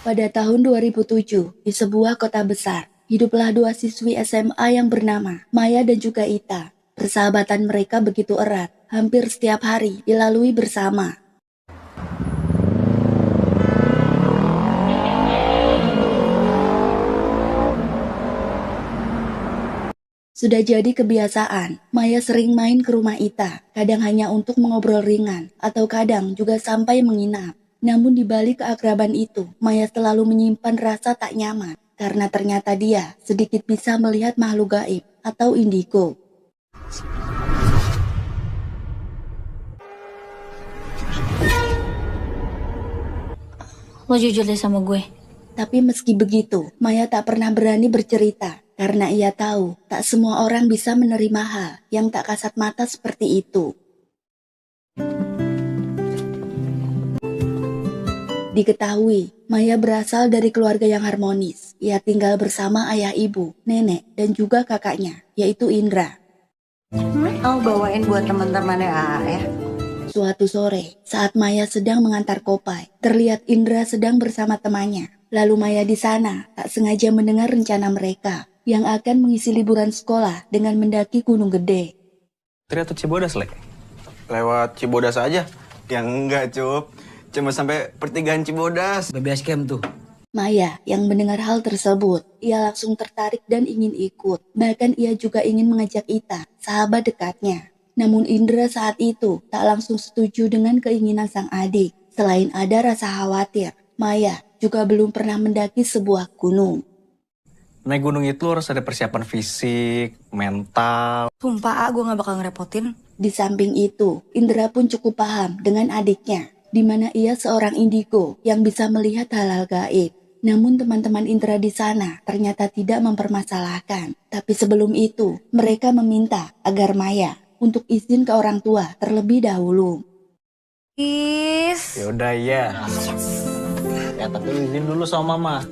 Pada tahun 2007, di sebuah kota besar, hiduplah dua siswi SMA yang bernama Maya dan juga Ita. Persahabatan mereka begitu erat, hampir setiap hari dilalui bersama. Sudah jadi kebiasaan, Maya sering main ke rumah Ita, kadang hanya untuk mengobrol ringan, atau kadang juga sampai menginap. Namun di balik keakraban itu, Maya selalu menyimpan rasa tak nyaman, karena ternyata dia sedikit bisa melihat makhluk gaib atau indigo. Lo jujur deh sama gue. Tapi meski begitu, Maya tak pernah berani bercerita, karena ia tahu tak semua orang bisa menerima hal yang tak kasat mata seperti itu. Diketahui, Maya berasal dari keluarga yang harmonis. Ia tinggal bersama ayah ibu, nenek, dan juga kakaknya, yaitu Indra. Mau bawain buat teman-temannya ya. Suatu sore, saat Maya sedang mengantar Kopai, terlihat Indra sedang bersama temannya. Lalu Maya di sana tak sengaja mendengar rencana mereka yang akan mengisi liburan sekolah dengan mendaki Gunung Gede. Tri atau Cibodas, Le? Lewat Cibodas aja. Yang enggak, Cup. Cuma sampai pertigaan Cibodas. Base camp tuh. Maya yang mendengar hal tersebut, ia langsung tertarik dan ingin ikut. Bahkan ia juga ingin mengajak Ita, sahabat dekatnya. Namun Indra saat itu tak langsung setuju dengan keinginan sang adik. Selain ada rasa khawatir, Maya juga belum pernah mendaki sebuah gunung. Naik gunung itu harus ada persiapan fisik, mental. Sumpah, gue gak bakal ngerepotin. Di samping itu, Indra pun cukup paham dengan adiknya, di mana ia seorang indigo yang bisa melihat hal-hal gaib. Namun teman-teman Indra di sana ternyata tidak mempermasalahkan. Tapi sebelum itu, mereka meminta agar Maya untuk izin ke orang tua terlebih dahulu. Yaudah ya. Ya tapi izin dulu sama mama.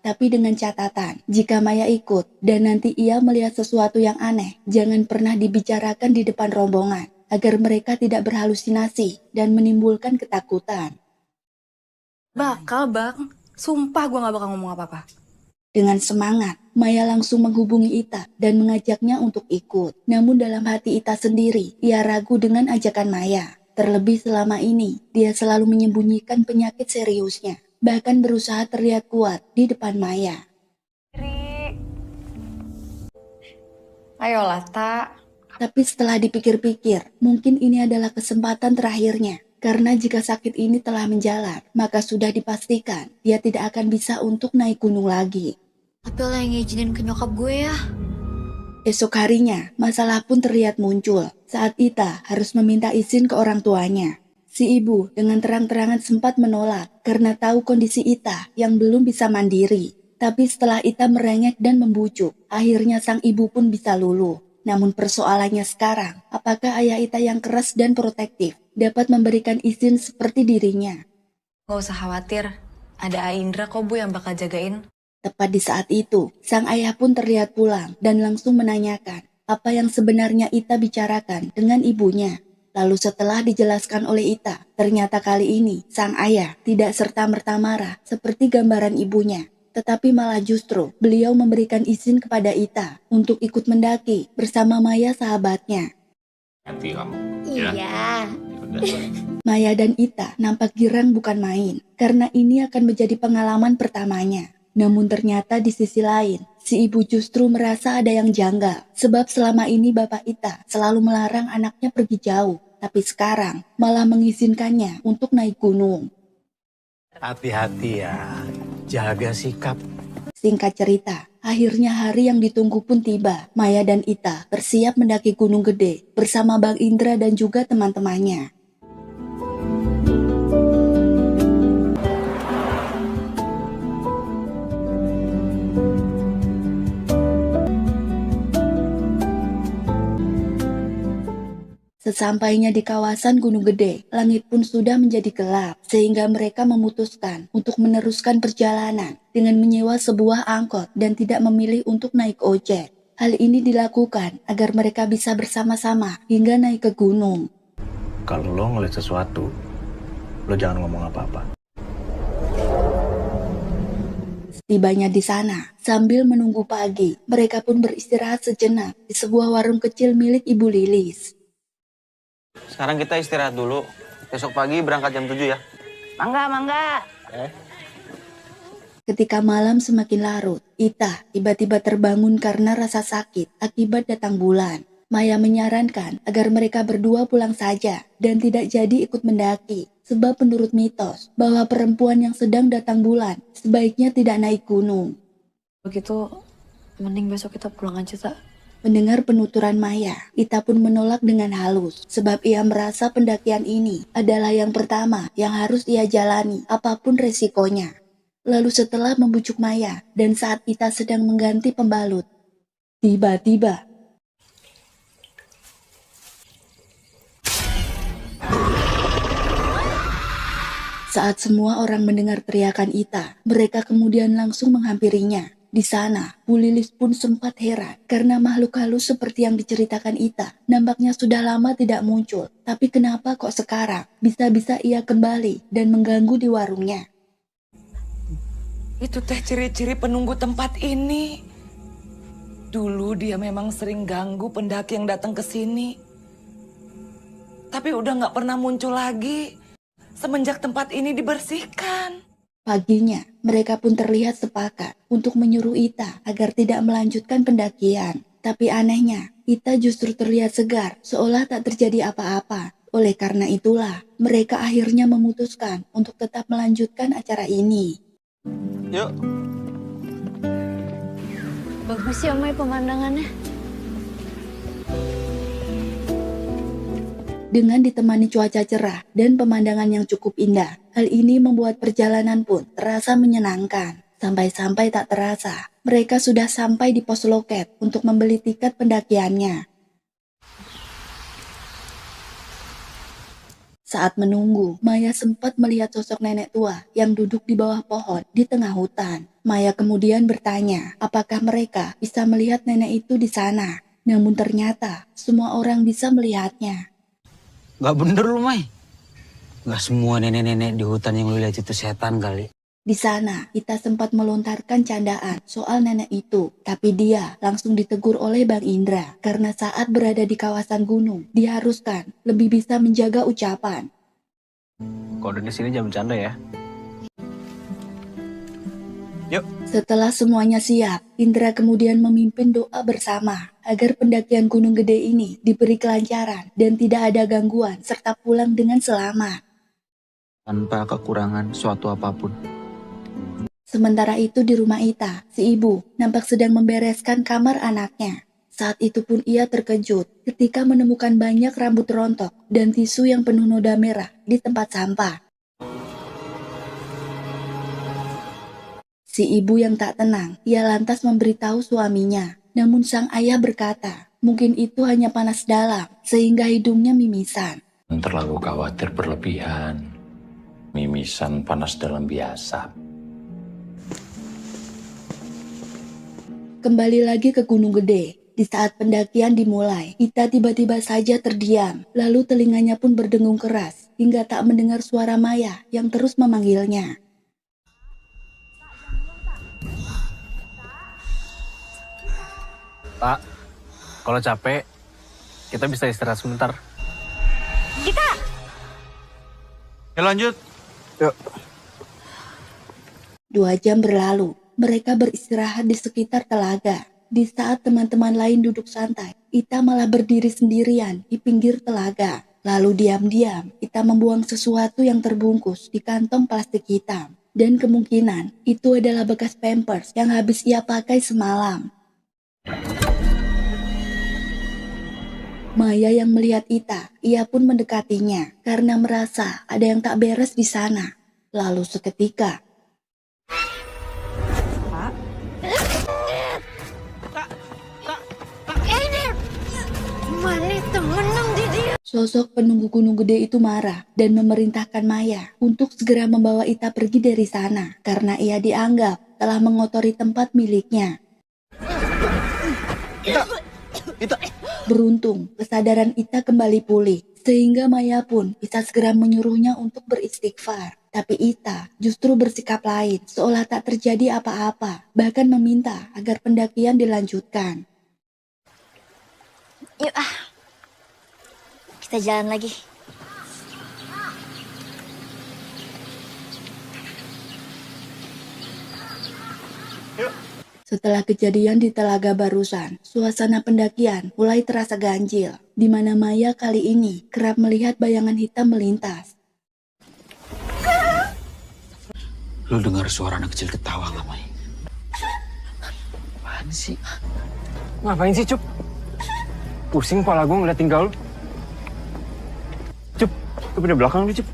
Tapi dengan catatan, jika Maya ikut dan nanti ia melihat sesuatu yang aneh, jangan pernah dibicarakan di depan rombongan, agar mereka tidak berhalusinasi dan menimbulkan ketakutan. Bakal, Bang. Sumpah gue gak bakal ngomong apa-apa. Dengan semangat, Maya langsung menghubungi Ita dan mengajaknya untuk ikut. Namun dalam hati Ita sendiri, ia ragu dengan ajakan Maya. Terlebih selama ini, dia selalu menyembunyikan penyakit seriusnya, bahkan berusaha terlihat kuat di depan Maya. Ayolah, Tak. Tapi setelah dipikir-pikir, mungkin ini adalah kesempatan terakhirnya. Karena jika sakit ini telah menjalar, maka sudah dipastikan dia tidak akan bisa untuk naik gunung lagi. Tapi lo yang ngizinin ke nyokap gue ya. Esok harinya, masalah pun terlihat muncul saat Ita harus meminta izin ke orang tuanya. Si ibu dengan terang-terangan sempat menolak karena tahu kondisi Ita yang belum bisa mandiri. Tapi setelah Ita merengek dan membujuk, akhirnya sang ibu pun bisa luluh. Namun persoalannya sekarang, apakah ayah Ita yang keras dan protektif dapat memberikan izin seperti dirinya? Gak usah khawatir. Ada Indra kok, Bu, yang bakal jagain. Tepat di saat itu, sang ayah pun terlihat pulang dan langsung menanyakan apa yang sebenarnya Ita bicarakan dengan ibunya. Lalu setelah dijelaskan oleh Ita, ternyata kali ini sang ayah tidak serta-merta marah seperti gambaran ibunya. Tetapi malah justru beliau memberikan izin kepada Ita untuk ikut mendaki bersama Maya sahabatnya. Hati kamu. Iya. Maya dan Ita nampak girang bukan main, karena ini akan menjadi pengalaman pertamanya. Namun ternyata di sisi lain, si ibu justru merasa ada yang janggal. Sebab selama ini bapak Ita selalu melarang anaknya pergi jauh. Tapi sekarang malah mengizinkannya untuk naik gunung. Hati-hati ya, jaga sikap. Singkat cerita, akhirnya hari yang ditunggu pun tiba. Maya dan Ita bersiap mendaki Gunung Gede bersama Bang Indra dan juga teman-temannya. Sesampainya di kawasan Gunung Gede, langit pun sudah menjadi gelap, sehingga mereka memutuskan untuk meneruskan perjalanan dengan menyewa sebuah angkot dan tidak memilih untuk naik ojek. Hal ini dilakukan agar mereka bisa bersama-sama hingga naik ke gunung. Kalau lo ngeliat sesuatu, lo jangan ngomong apa-apa. Tibanya di sana, sambil menunggu pagi, mereka pun beristirahat sejenak di sebuah warung kecil milik Ibu Lilis. Sekarang kita istirahat dulu. Besok pagi berangkat jam 7 ya. Mangga. Ketika malam semakin larut, Ita tiba-tiba terbangun karena rasa sakit akibat datang bulan. Maya menyarankan agar mereka berdua pulang saja dan tidak jadi ikut mendaki. Sebab menurut mitos bahwa perempuan yang sedang datang bulan sebaiknya tidak naik gunung. Begitu, mending besok kita pulang aja, Tak. Mendengar penuturan Maya, Ita pun menolak dengan halus sebab ia merasa pendakian ini adalah yang pertama yang harus ia jalani apapun resikonya. Lalu setelah membujuk Maya dan saat Ita sedang mengganti pembalut, tiba-tiba saat semua orang mendengar teriakan Ita, mereka kemudian langsung menghampirinya. Di sana, Bu Lilis pun sempat heran karena makhluk halus seperti yang diceritakan Ita nampaknya sudah lama tidak muncul. Tapi kenapa kok sekarang bisa-bisa ia kembali dan mengganggu di warungnya? Itu teh ciri-ciri penunggu tempat ini. Dulu dia memang sering ganggu pendaki yang datang ke sini. Tapi udah gak pernah muncul lagi semenjak tempat ini dibersihkan. Paginya, mereka pun terlihat sepakat untuk menyuruh Ita agar tidak melanjutkan pendakian. Tapi anehnya, Ita justru terlihat segar, seolah tak terjadi apa-apa. Oleh karena itulah, mereka akhirnya memutuskan untuk tetap melanjutkan acara ini. Yuk. Bagus ya, Mai, pemandangannya. Dengan ditemani cuaca cerah dan pemandangan yang cukup indah, hal ini membuat perjalanan pun terasa menyenangkan. Sampai-sampai tak terasa, mereka sudah sampai di pos loket untuk membeli tiket pendakiannya. Saat menunggu, Maya sempat melihat sosok nenek tua yang duduk di bawah pohon di tengah hutan. Maya kemudian bertanya apakah mereka bisa melihat nenek itu di sana. Namun ternyata semua orang bisa melihatnya. Gak bener lu, Mai. Gak semua nenek-nenek di hutan yang lu lihat itu setan kali. Di sana, Ita sempat melontarkan candaan soal nenek itu. Tapi dia langsung ditegur oleh Bang Indra. Karena saat berada di kawasan gunung, diharuskan lebih bisa menjaga ucapan. Kode di sini jam bercanda ya. Yuk. Setelah semuanya siap, Indra kemudian memimpin doa bersama agar pendakian Gunung Gede ini diberi kelancaran dan tidak ada gangguan serta pulang dengan selamat. Tanpa kekurangan suatu apapun. Sementara itu di rumah Ita, si ibu nampak sedang membereskan kamar anaknya. Saat itu pun ia terkejut ketika menemukan banyak rambut rontok dan tisu yang penuh noda merah di tempat sampah. Si ibu yang tak tenang, ia lantas memberitahu suaminya. Namun sang ayah berkata, mungkin itu hanya panas dalam, sehingga hidungnya mimisan. Terlalu khawatir berlebihan. Mimisan panas dalam biasa. Kembali lagi ke Gunung Gede. Di saat pendakian dimulai, Ita tiba-tiba saja terdiam. Lalu telinganya pun berdengung keras, hingga tak mendengar suara Maya yang terus memanggilnya. Tak, kalau capek, kita bisa istirahat sebentar. Ya lanjut. Yuk. 2 jam berlalu, mereka beristirahat di sekitar telaga. Di saat teman-teman lain duduk santai, Ita malah berdiri sendirian di pinggir telaga. Lalu diam-diam, Ita membuang sesuatu yang terbungkus di kantong plastik hitam. Dan kemungkinan itu adalah bekas pampers yang habis ia pakai semalam. Maya yang melihat Ita, ia pun mendekatinya karena merasa ada yang tak beres di sana. Lalu seketika, sosok penunggu Gunung Gede itu marah dan memerintahkan Maya untuk segera membawa Ita pergi dari sana karena ia dianggap telah mengotori tempat miliknya. Ita. Beruntung, kesadaran Ita kembali pulih sehingga Maya pun bisa segera menyuruhnya untuk beristighfar. Tapi Ita justru bersikap lain, seolah tak terjadi apa-apa, bahkan meminta agar pendakian dilanjutkan. Yuk kita jalan lagi. Setelah kejadian di Telaga barusan, suasana pendakian mulai terasa ganjil, di mana Maya kali ini kerap melihat bayangan hitam melintas. Lu dengar suara anak kecil ketawa nggak, Mai? Apaan sih? Ngapain sih, Cup? Pusing kepala gue ngeliat tinggal lu. Cup, ke pindah belakang lu, Cup.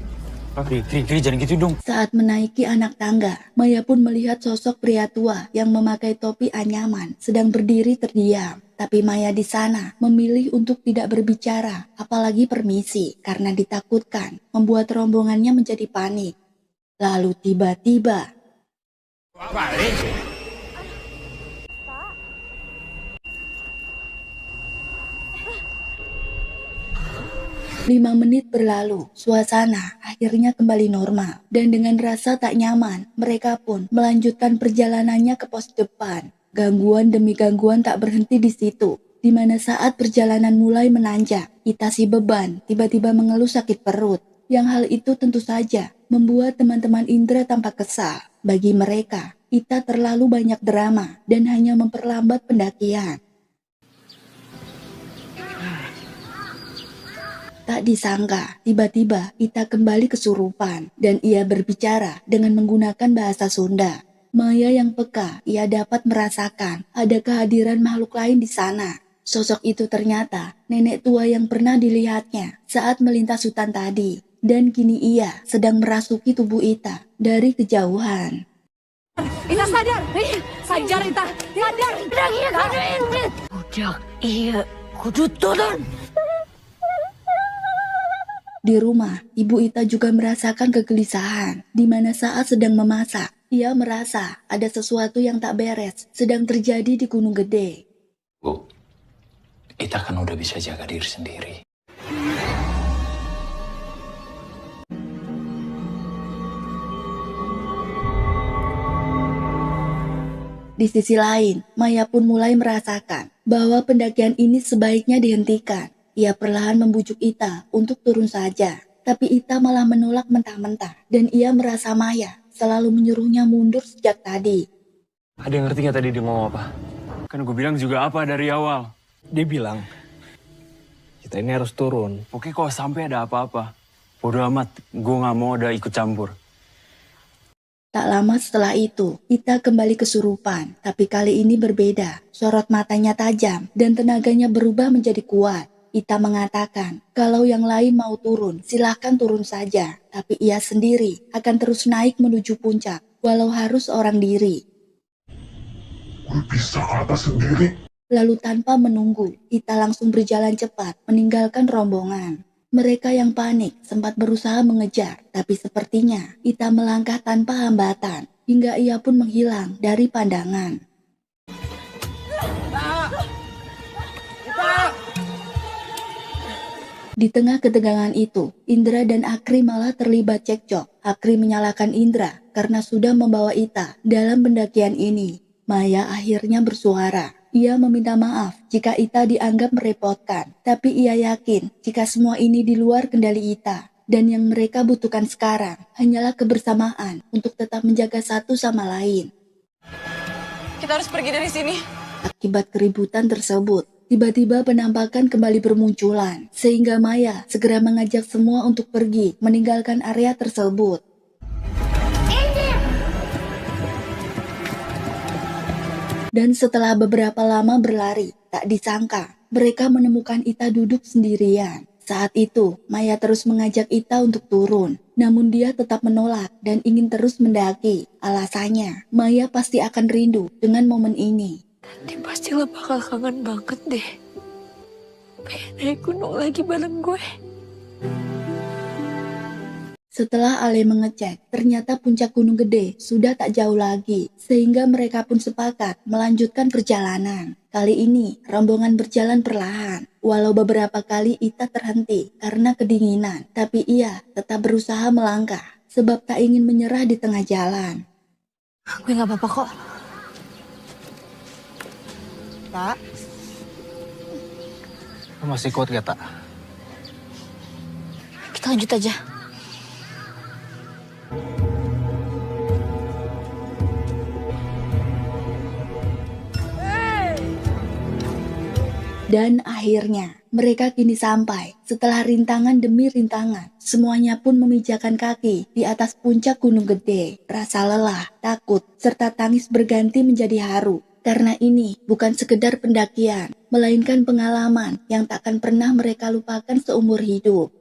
Kri, jangan gitu dong. Saat menaiki anak tangga, Maya pun melihat sosok pria tua yang memakai topi anyaman sedang berdiri terdiam. Tapi Maya di sana memilih untuk tidak berbicara, apalagi permisi, karena ditakutkan membuat rombongannya menjadi panik. Lalu tiba-tiba, Balik. 5 menit berlalu, suasana akhirnya kembali normal. Dan dengan rasa tak nyaman, mereka pun melanjutkan perjalanannya ke pos depan. Gangguan demi gangguan tak berhenti di situ. Di mana saat perjalanan mulai menanjak, Ita si beban tiba-tiba mengeluh sakit perut. Yang hal itu tentu saja membuat teman-teman Indra tampak kesal. Bagi mereka, Ita terlalu banyak drama dan hanya memperlambat pendakian. Tak disangka, tiba-tiba Ita kembali kesurupan dan ia berbicara dengan menggunakan bahasa Sunda. Maya yang peka, ia dapat merasakan ada kehadiran makhluk lain di sana. Sosok itu ternyata nenek tua yang pernah dilihatnya saat melintas hutan tadi. Dan kini ia sedang merasuki tubuh Ita dari kejauhan. Ita sadar! Sadar Ita! Sadar! Budak, iya, kudu turun. Di rumah, Ibu Ita juga merasakan kegelisahan, di mana saat sedang memasak, ia merasa ada sesuatu yang tak beres sedang terjadi di Gunung Gede. Bu, Ita kan udah bisa jaga diri sendiri. Di sisi lain, Maya pun mulai merasakan bahwa pendakian ini sebaiknya dihentikan. Ia perlahan membujuk Ita untuk turun saja, tapi Ita malah menolak mentah-mentah dan ia merasa Maya selalu menyuruhnya mundur sejak tadi. Ada yang ngerti gak tadi dia ngomong apa? Kan gue bilang juga apa dari awal. Dia bilang, kita ini harus turun. Oke, kalau sampai ada apa-apa, bodo amat, gue gak mau ada ikut campur. Tak lama setelah itu, Ita kembali kesurupan, tapi kali ini berbeda. Sorot matanya tajam dan tenaganya berubah menjadi kuat. Ita mengatakan, kalau yang lain mau turun, silahkan turun saja. Tapi ia sendiri akan terus naik menuju puncak, walau harus orang diri. Gue bisa ke atas sendiri. Lalu tanpa menunggu, Ita langsung berjalan cepat meninggalkan rombongan. Mereka yang panik sempat berusaha mengejar, tapi sepertinya Ita melangkah tanpa hambatan, hingga ia pun menghilang dari pandangan. Di tengah ketegangan itu, Indra dan Akri malah terlibat cekcok. Akri menyalahkan Indra karena sudah membawa Ita dalam pendakian ini. Maya akhirnya bersuara. Ia meminta maaf jika Ita dianggap merepotkan, tapi ia yakin jika semua ini di luar kendali Ita. Dan yang mereka butuhkan sekarang hanyalah kebersamaan untuk tetap menjaga satu sama lain. Kita harus pergi dari sini. Akibat keributan tersebut, tiba-tiba penampakan kembali bermunculan, sehingga Maya segera mengajak semua untuk pergi meninggalkan area tersebut. Dan setelah beberapa lama berlari, tak disangka mereka menemukan Ita duduk sendirian. Saat itu, Maya terus mengajak Ita untuk turun, namun dia tetap menolak dan ingin terus mendaki. Alasannya, Maya pasti akan rindu dengan momen ini. Nanti pasti lo bakal kangen banget deh. Pengen naik gunung lagi bareng gue. Setelah Ale mengecek, ternyata puncak Gunung Gede sudah tak jauh lagi, sehingga mereka pun sepakat melanjutkan perjalanan. Kali ini, rombongan berjalan perlahan. Walau beberapa kali Ita terhenti karena kedinginan, tapi ia tetap berusaha melangkah, sebab tak ingin menyerah di tengah jalan. Gue gak apa-apa kok. Tak, Lo masih kuat gak, Tak? Kita lanjut aja. Dan akhirnya, mereka kini sampai. Setelah rintangan demi rintangan, semuanya pun memijakan kaki di atas puncak Gunung Gede. Rasa lelah, takut, serta tangis berganti menjadi haru. Karena ini bukan sekedar pendakian, melainkan pengalaman yang takkan pernah mereka lupakan seumur hidup.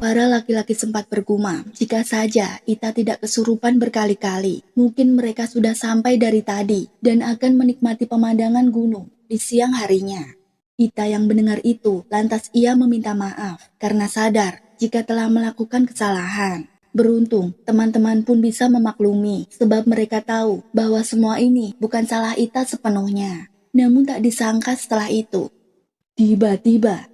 Para laki-laki sempat bergumam, jika saja Ita tidak kesurupan berkali-kali, mungkin mereka sudah sampai dari tadi dan akan menikmati pemandangan gunung di siang harinya. Ita yang mendengar itu, lantas ia meminta maaf karena sadar jika telah melakukan kesalahan. Beruntung, teman-teman pun bisa memaklumi sebab mereka tahu bahwa semua ini bukan salah Ita sepenuhnya. Namun tak disangka setelah itu, tiba-tiba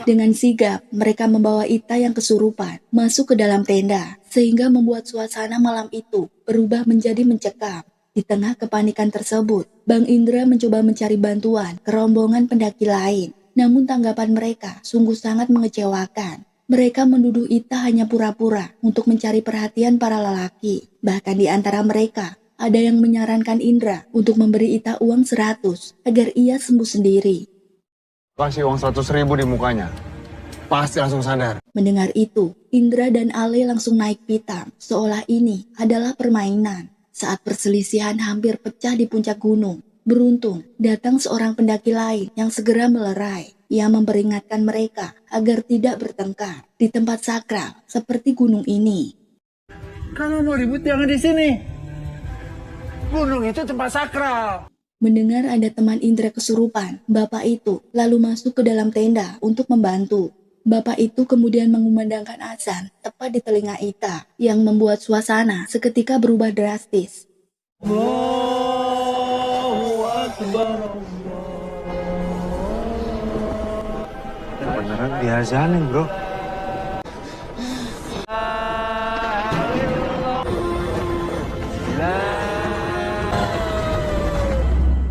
dengan sigap, mereka membawa Ita yang kesurupan masuk ke dalam tenda, sehingga membuat suasana malam itu berubah menjadi mencekam. Di tengah kepanikan tersebut, Bang Indra mencoba mencari bantuan ke rombongan pendaki lain. Namun tanggapan mereka sungguh sangat mengecewakan. Mereka menuduh Ita hanya pura-pura untuk mencari perhatian para lelaki. Bahkan di antara mereka, ada yang menyarankan Indra untuk memberi Ita uang 100 agar ia sembuh sendiri. Kasih uang 100.000 di mukanya. Pasti langsung sadar. Mendengar itu, Indra dan Ale langsung naik pitam, seolah ini adalah permainan. Saat perselisihan hampir pecah di puncak gunung, beruntung datang seorang pendaki lain yang segera melerai. Ia memperingatkan mereka agar tidak bertengkar di tempat sakral seperti gunung ini. Kalau mau ribut jangan di sini. Gunung itu tempat sakral. Mendengar ada teman Indra kesurupan, bapak itu lalu masuk ke dalam tenda untuk membantu. Bapak itu kemudian mengumandangkan azan tepat di telinga Ita, yang membuat suasana seketika berubah drastis. Allahu Akbar. Beneran diazanin, bro.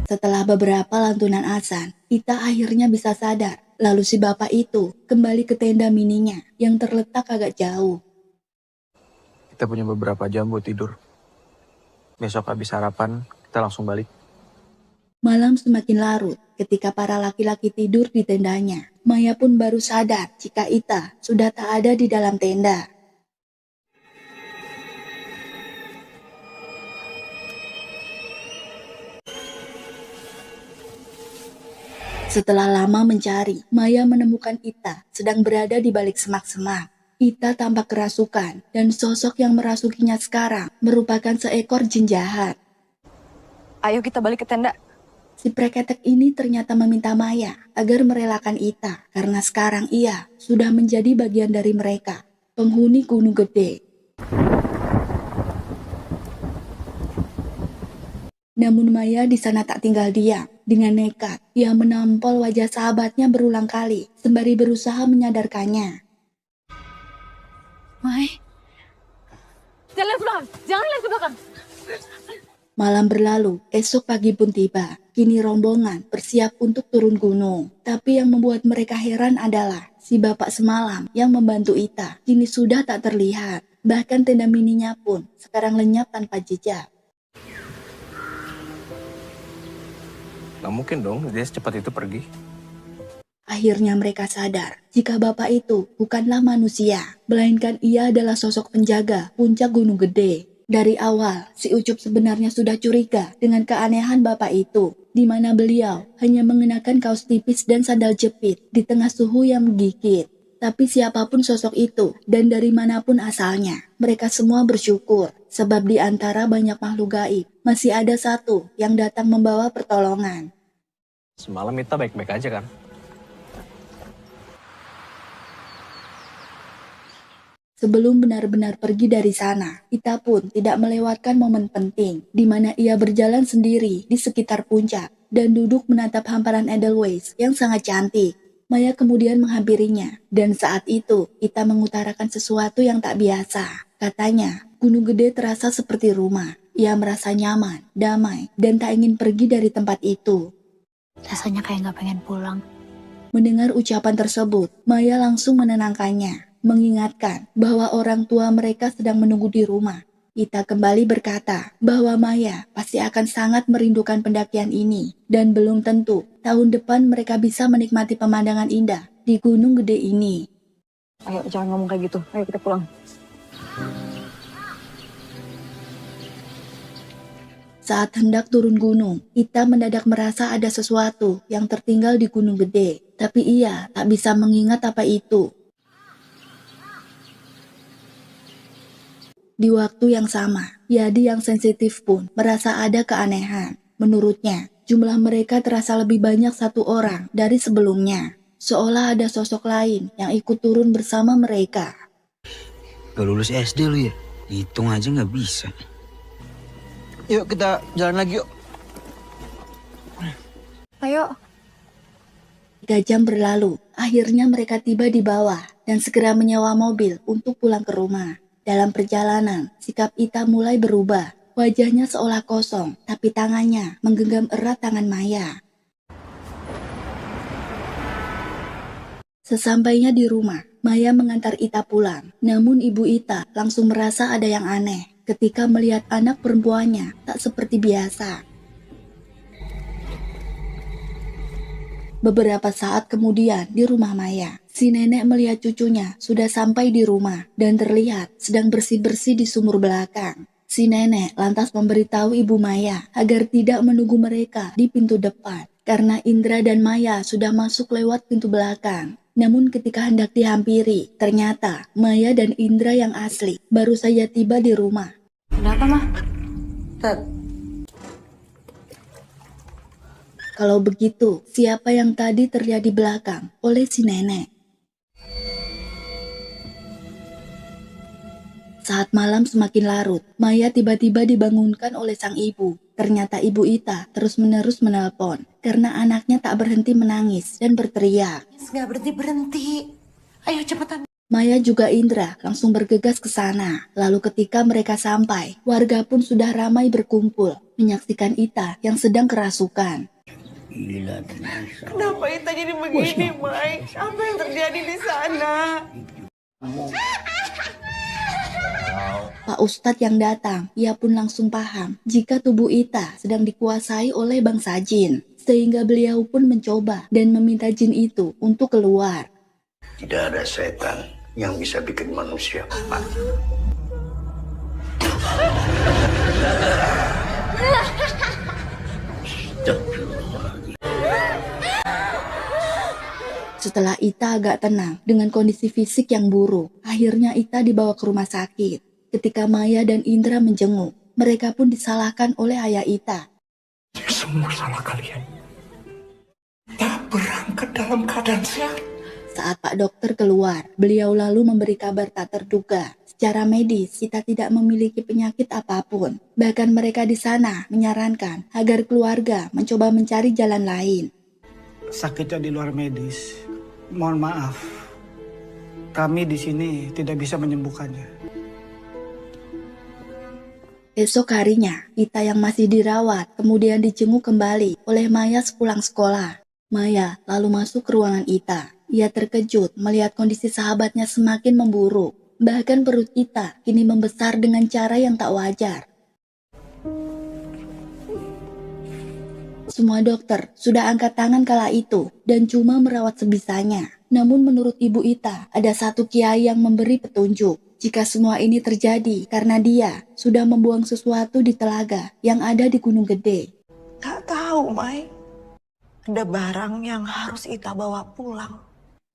Setelah beberapa lantunan azan, Ita akhirnya bisa sadar. Lalu si bapak itu kembali ke tenda mininya yang terletak agak jauh. Kita punya beberapa jam buat tidur. Besok habis sarapan, kita langsung balik. Malam semakin larut ketika para laki-laki tidur di tendanya. Maya pun baru sadar jika Ita sudah tak ada di dalam tenda. Setelah lama mencari, Maya menemukan Ita sedang berada di balik semak-semak. Ita tampak kerasukan dan sosok yang merasukinya sekarang merupakan seekor jin jahat. Ayo kita balik ke tenda. Si preketek ini ternyata meminta Maya agar merelakan Ita karena sekarang ia sudah menjadi bagian dari mereka, penghuni Gunung Gede. Namun Maya di sana tak tinggal diam. Dengan nekat, ia menampol wajah sahabatnya berulang kali, sembari berusaha menyadarkannya. Mai, Jangan lihat belakang, jangan lihat ke belakang. Malam berlalu, esok pagi pun tiba. Kini rombongan bersiap untuk turun gunung. Tapi yang membuat mereka heran adalah si bapak semalam yang membantu Ita kini sudah tak terlihat. Bahkan tenda mininya pun sekarang lenyap tanpa jejak. Nggak mungkin dong dia secepat itu pergi. Akhirnya mereka sadar jika bapak itu bukanlah manusia, melainkan ia adalah sosok penjaga puncak Gunung Gede. Dari awal, si Ucup sebenarnya sudah curiga dengan keanehan bapak itu, di mana beliau hanya mengenakan kaos tipis dan sandal jepit di tengah suhu yang menggigit. Tapi siapapun sosok itu dan dari manapun asalnya, mereka semua bersyukur sebab di antara banyak makhluk gaib masih ada satu yang datang membawa pertolongan. Semalam Ita baik-baik aja kan? Sebelum benar-benar pergi dari sana, Ita pun tidak melewatkan momen penting di mana ia berjalan sendiri di sekitar puncak dan duduk menatap hamparan Edelweiss yang sangat cantik. Maya kemudian menghampirinya, dan saat itu Ita mengutarakan sesuatu yang tak biasa. Katanya, Gunung Gede terasa seperti rumah. Ia merasa nyaman, damai, dan tak ingin pergi dari tempat itu. Rasanya kayak gak pengen pulang. Mendengar ucapan tersebut, Maya langsung menenangkannya, mengingatkan bahwa orang tua mereka sedang menunggu di rumah. Ita kembali berkata bahwa Maya pasti akan sangat merindukan pendakian ini dan belum tentu tahun depan mereka bisa menikmati pemandangan indah di Gunung Gede ini. Ayo jangan ngomong kayak gitu, ayo kita pulang. Saat hendak turun gunung, Ita mendadak merasa ada sesuatu yang tertinggal di Gunung Gede, tapi ia tak bisa mengingat apa itu. Di waktu yang sama, Yadi yang sensitif pun merasa ada keanehan. Menurutnya, jumlah mereka terasa lebih banyak satu orang dari sebelumnya. Seolah ada sosok lain yang ikut turun bersama mereka. Gak lulus SD lu ya? Hitung aja gak bisa. Yuk kita jalan lagi yuk. Ayo. 3 jam berlalu, akhirnya mereka tiba di bawah dan segera menyewa mobil untuk pulang ke rumah. Dalam perjalanan, sikap Ita mulai berubah. Wajahnya seolah kosong, tapi tangannya menggenggam erat tangan Maya. Sesampainya di rumah, Maya mengantar Ita pulang. Namun ibu Ita langsung merasa ada yang aneh ketika melihat anak perempuannya tak seperti biasa. Beberapa saat kemudian di rumah Maya, si nenek melihat cucunya sudah sampai di rumah dan terlihat sedang bersih-bersih di sumur belakang. Si nenek lantas memberitahu ibu Maya agar tidak menunggu mereka di pintu depan karena Indra dan Maya sudah masuk lewat pintu belakang. Namun ketika hendak dihampiri, ternyata Maya dan Indra yang asli baru saja tiba di rumah. Kenapa, Mah? Kalau begitu, siapa yang tadi terlihat di belakang oleh si nenek? Saat malam semakin larut, Maya tiba-tiba dibangunkan oleh sang ibu. Ternyata ibu Ita terus-menerus menelpon karena anaknya tak berhenti menangis dan berteriak. Nggak berhenti-berhenti. Ayo cepetan. Maya juga Indra langsung bergegas ke sana. Lalu ketika mereka sampai, warga pun sudah ramai berkumpul menyaksikan Ita yang sedang kerasukan. Kenapa Ita jadi begini, Mai? Apa yang terjadi di sana? Pak Ustadz yang datang, ia pun langsung paham jika tubuh Ita sedang dikuasai oleh bangsa jin. Sehingga beliau pun mencoba dan meminta jin itu untuk keluar. Tidak ada setan yang bisa bikin manusia mati. Setelah Ita agak tenang dengan kondisi fisik yang buruk, akhirnya Ita dibawa ke rumah sakit. Ketika Maya dan Indra menjenguk, mereka pun disalahkan oleh ayah Ita. Semua salah kalian. Tak berangkat dalam keadaan sehat. Saat Pak Dokter keluar, beliau lalu memberi kabar tak terduga. Secara medis, Ita tidak memiliki penyakit apapun. Bahkan mereka di sana menyarankan agar keluarga mencoba mencari jalan lain. Sakitnya di luar medis. Mohon maaf. Kami di sini tidak bisa menyembuhkannya. Esok harinya, Ita yang masih dirawat kemudian dijenguk kembali oleh Maya sepulang sekolah. Maya lalu masuk ke ruangan Ita. Ia terkejut melihat kondisi sahabatnya semakin memburuk. Bahkan perut Ita kini membesar dengan cara yang tak wajar. Semua dokter sudah angkat tangan kala itu dan cuma merawat sebisanya. Namun menurut ibu Ita, ada satu kiai yang memberi petunjuk. Jika semua ini terjadi karena dia sudah membuang sesuatu di telaga yang ada di Gunung Gede. Tak tahu, Mai. Ada barang yang harus Ita bawa pulang.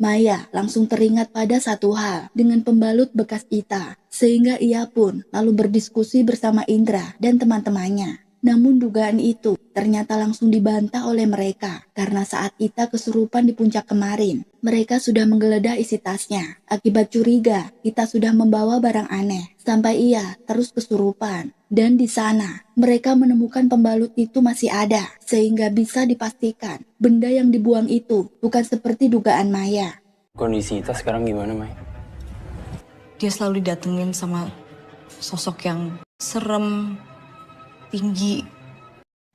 Maya langsung teringat pada satu hal dengan pembalut bekas Ita, sehingga ia pun lalu berdiskusi bersama Indra dan teman-temannya. Namun dugaan itu ternyata langsung dibantah oleh mereka karena saat Ita kesurupan di puncak kemarin, mereka sudah menggeledah isi tasnya. Akibat curiga, Ita sudah membawa barang aneh sampai ia terus kesurupan. Dan di sana, mereka menemukan pembalut itu masih ada, sehingga bisa dipastikan benda yang dibuang itu bukan seperti dugaan Maya. Kondisi Ita sekarang gimana, Mai? Dia selalu didatengin sama sosok yang serem, tinggi.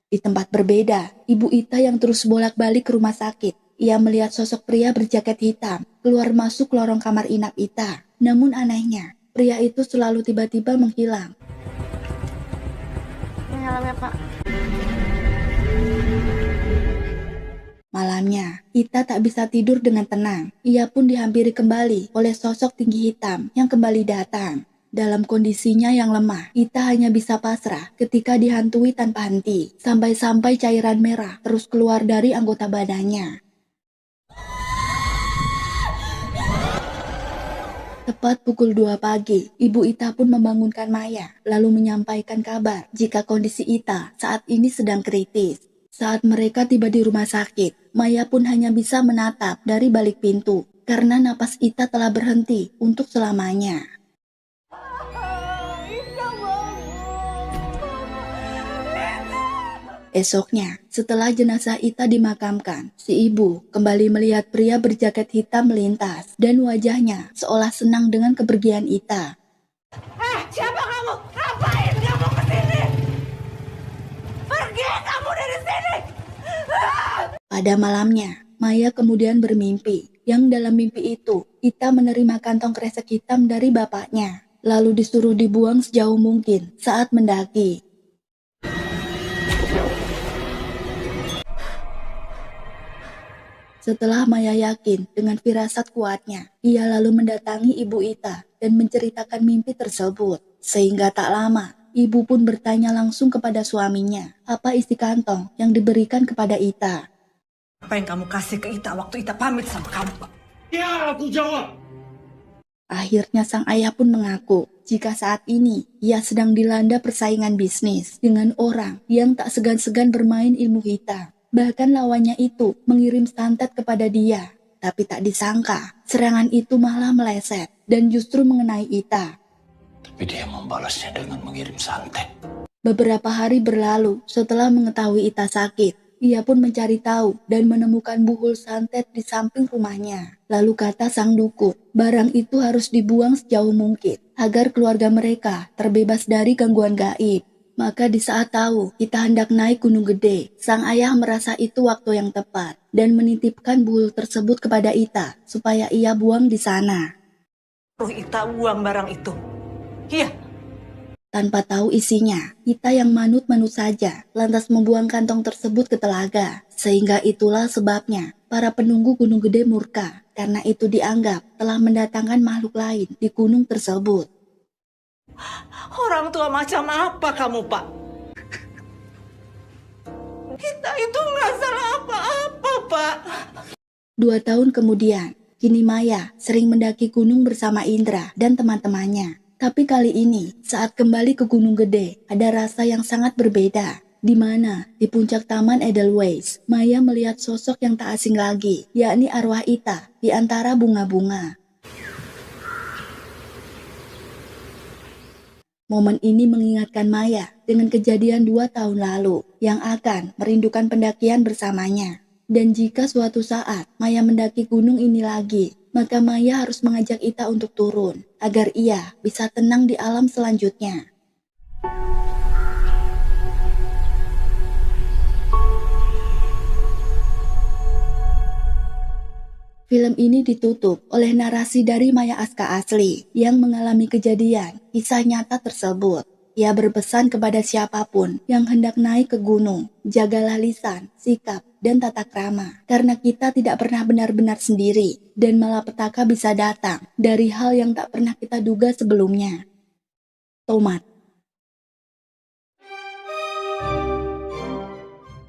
Di tempat berbeda, Ibu Ita yang terus bolak-balik ke rumah sakit. Ia melihat sosok pria berjaket hitam keluar masuk lorong kamar inap Ita. Namun anehnya, pria itu selalu tiba-tiba menghilang. Ya, Pak. Malamnya, Ita tak bisa tidur dengan tenang. Ia pun dihampiri kembali oleh sosok tinggi hitam yang kembali datang. Dalam kondisinya yang lemah, Ita hanya bisa pasrah ketika dihantui tanpa henti, sampai-sampai cairan merah terus keluar dari anggota badannya. Tepat pukul 2 pagi, Ibu Ita pun membangunkan Maya, lalu menyampaikan kabar jika kondisi Ita saat ini sedang kritis. Saat mereka tiba di rumah sakit, Maya pun hanya bisa menatap dari balik pintu, karena napas Ita telah berhenti untuk selamanya. Esoknya, setelah jenazah Ita dimakamkan, si ibu kembali melihat pria berjaket hitam melintas dan wajahnya seolah senang dengan kepergian Ita. Siapa kamu? Ngapain kamu kesini? Pergi kamu dari sini! Pada malamnya, Maya kemudian bermimpi, yang dalam mimpi itu, Ita menerima kantong kresek hitam dari bapaknya, lalu disuruh dibuang sejauh mungkin saat mendaki. Setelah Maya yakin dengan firasat kuatnya, ia lalu mendatangi Ibu Ita dan menceritakan mimpi tersebut. Sehingga tak lama, ibu pun bertanya langsung kepada suaminya, apa isi kantong yang diberikan kepada Ita. Apa yang kamu kasih ke Ita waktu Ita pamit sama kamu, Pak? Ya, aku jawab. Akhirnya sang ayah pun mengaku jika saat ini ia sedang dilanda persaingan bisnis dengan orang yang tak segan-segan bermain ilmu hitam. Bahkan lawannya itu mengirim santet kepada dia. Tapi tak disangka, serangan itu malah meleset dan justru mengenai Ita. Tapi dia membalasnya dengan mengirim santet. Beberapa hari berlalu setelah mengetahui Ita sakit. Ia pun mencari tahu dan menemukan buhul santet di samping rumahnya. Lalu kata sang dukun, barang itu harus dibuang sejauh mungkin agar keluarga mereka terbebas dari gangguan gaib. Maka di saat tahu Ita hendak naik Gunung Gede, sang ayah merasa itu waktu yang tepat dan menitipkan buhul tersebut kepada Ita supaya ia buang di sana. Ruh Ita buang barang itu. Iya. Tanpa tahu isinya, Ita yang manut-manut saja lantas membuang kantong tersebut ke telaga. Sehingga itulah sebabnya para penunggu Gunung Gede murka karena itu dianggap telah mendatangkan makhluk lain di gunung tersebut. Orang tua macam apa kamu, Pak? Kita itu nggak salah apa-apa, Pak. 2 tahun kemudian, kini Maya sering mendaki gunung bersama Indra dan teman-temannya. Tapi kali ini, saat kembali ke Gunung Gede, ada rasa yang sangat berbeda. Di mana, di puncak Taman Edelweiss, Maya melihat sosok yang tak asing lagi, yakni arwah Ita di antara bunga-bunga. Momen ini mengingatkan Maya dengan kejadian 2 tahun lalu yang akan merindukan pendakian bersamanya. Dan jika suatu saat Maya mendaki gunung ini lagi, maka Maya harus mengajak Ita untuk turun agar ia bisa tenang di alam selanjutnya. Film ini ditutup oleh narasi dari Maya Aska asli yang mengalami kejadian kisah nyata tersebut. Ia berpesan kepada siapapun yang hendak naik ke gunung, jagalah lisan, sikap, dan tata krama. Karena kita tidak pernah benar-benar sendiri dan malapetaka bisa datang dari hal yang tak pernah kita duga sebelumnya. Tomat.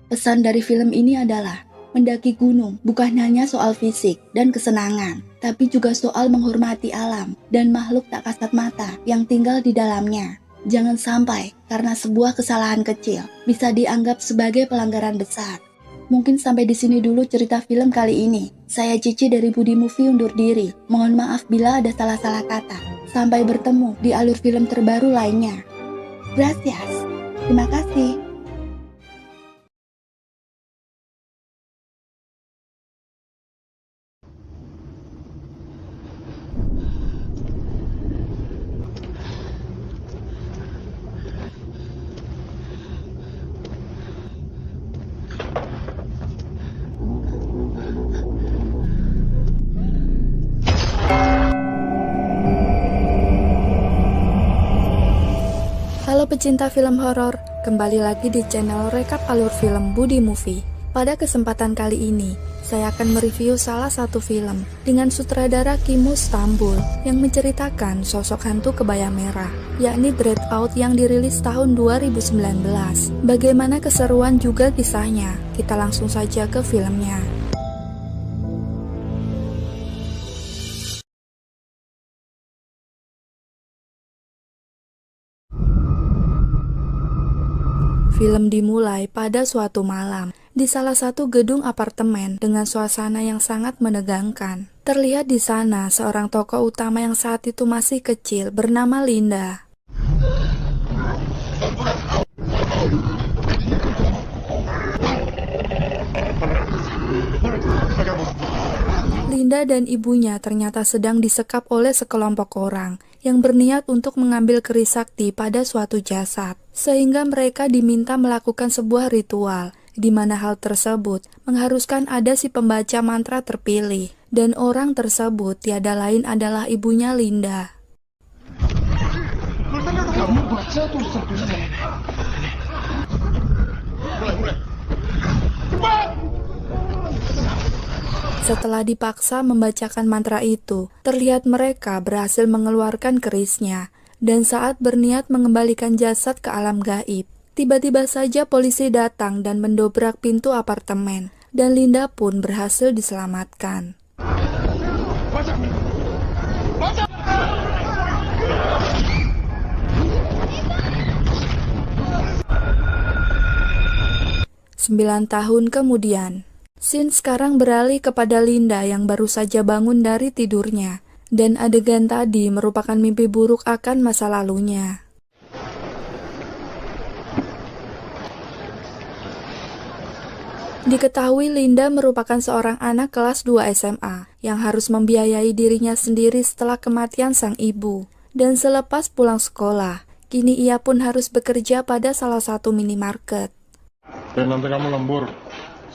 Pesan dari film ini adalah, Mendaki gunung bukan hanya soal fisik dan kesenangan, tapi juga soal menghormati alam dan makhluk tak kasat mata yang tinggal di dalamnya. Jangan sampai karena sebuah kesalahan kecil bisa dianggap sebagai pelanggaran besar. Mungkin sampai di sini dulu cerita film kali ini. Saya Cici dari Budi Movie undur diri. Mohon maaf bila ada salah-salah kata. Sampai bertemu di alur film terbaru lainnya. Gracias. Terima kasih. Halo pecinta film horor, kembali lagi di channel Rekap Alur Film Budi Movie. Pada kesempatan kali ini, saya akan mereview salah satu film dengan sutradara Kimo Stambul yang menceritakan sosok hantu kebaya merah, yakni Dread Out yang dirilis tahun 2019. Bagaimana keseruan juga kisahnya? Kita langsung saja ke filmnya. Film dimulai pada suatu malam di salah satu gedung apartemen dengan suasana yang sangat menegangkan. Terlihat di sana seorang tokoh utama yang saat itu masih kecil bernama Linda. Linda dan ibunya ternyata sedang disekap oleh sekelompok orang yang berniat untuk mengambil keris sakti pada suatu jasad, sehingga mereka diminta melakukan sebuah ritual, di mana hal tersebut mengharuskan ada si pembaca mantra terpilih, dan orang tersebut tiada lain adalah ibunya Linda. Kamu baca tulisan-tulisan. Mulai. Cepat! Setelah dipaksa membacakan mantra itu, terlihat mereka berhasil mengeluarkan kerisnya, dan saat berniat mengembalikan jasad ke alam gaib, tiba-tiba saja polisi datang dan mendobrak pintu apartemen, dan Linda pun berhasil diselamatkan. Baca! 9 tahun kemudian, scene sekarang beralih kepada Linda yang baru saja bangun dari tidurnya, dan adegan tadi merupakan mimpi buruk akan masa lalunya. Diketahui Linda merupakan seorang anak kelas 2 SMA yang harus membiayai dirinya sendiri setelah kematian sang ibu, dan selepas pulang sekolah, kini ia pun harus bekerja pada salah satu minimarket. Dan nanti kamu lembur.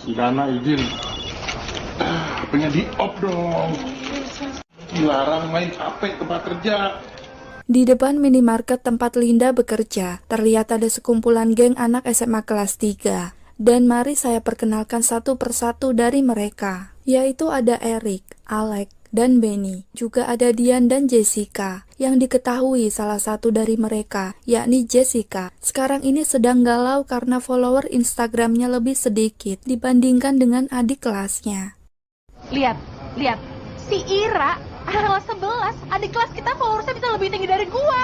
Si Kana izin. Pengen di-op dong. Dilarang main HP tempat kerja. Di depan minimarket tempat Linda bekerja, terlihat ada sekumpulan geng anak SMA kelas 3. Dan mari saya perkenalkan satu persatu dari mereka, yaitu ada Eric, Alec, dan Benny. Juga ada Dian dan Jessica, yang diketahui salah satu dari mereka, yakni Jessica, sekarang ini sedang galau karena follower Instagramnya lebih sedikit dibandingkan dengan adik kelasnya. Lihat, si Ira, anak kelas 11, adik kelas kita followersnya bisa lebih tinggi dari gua.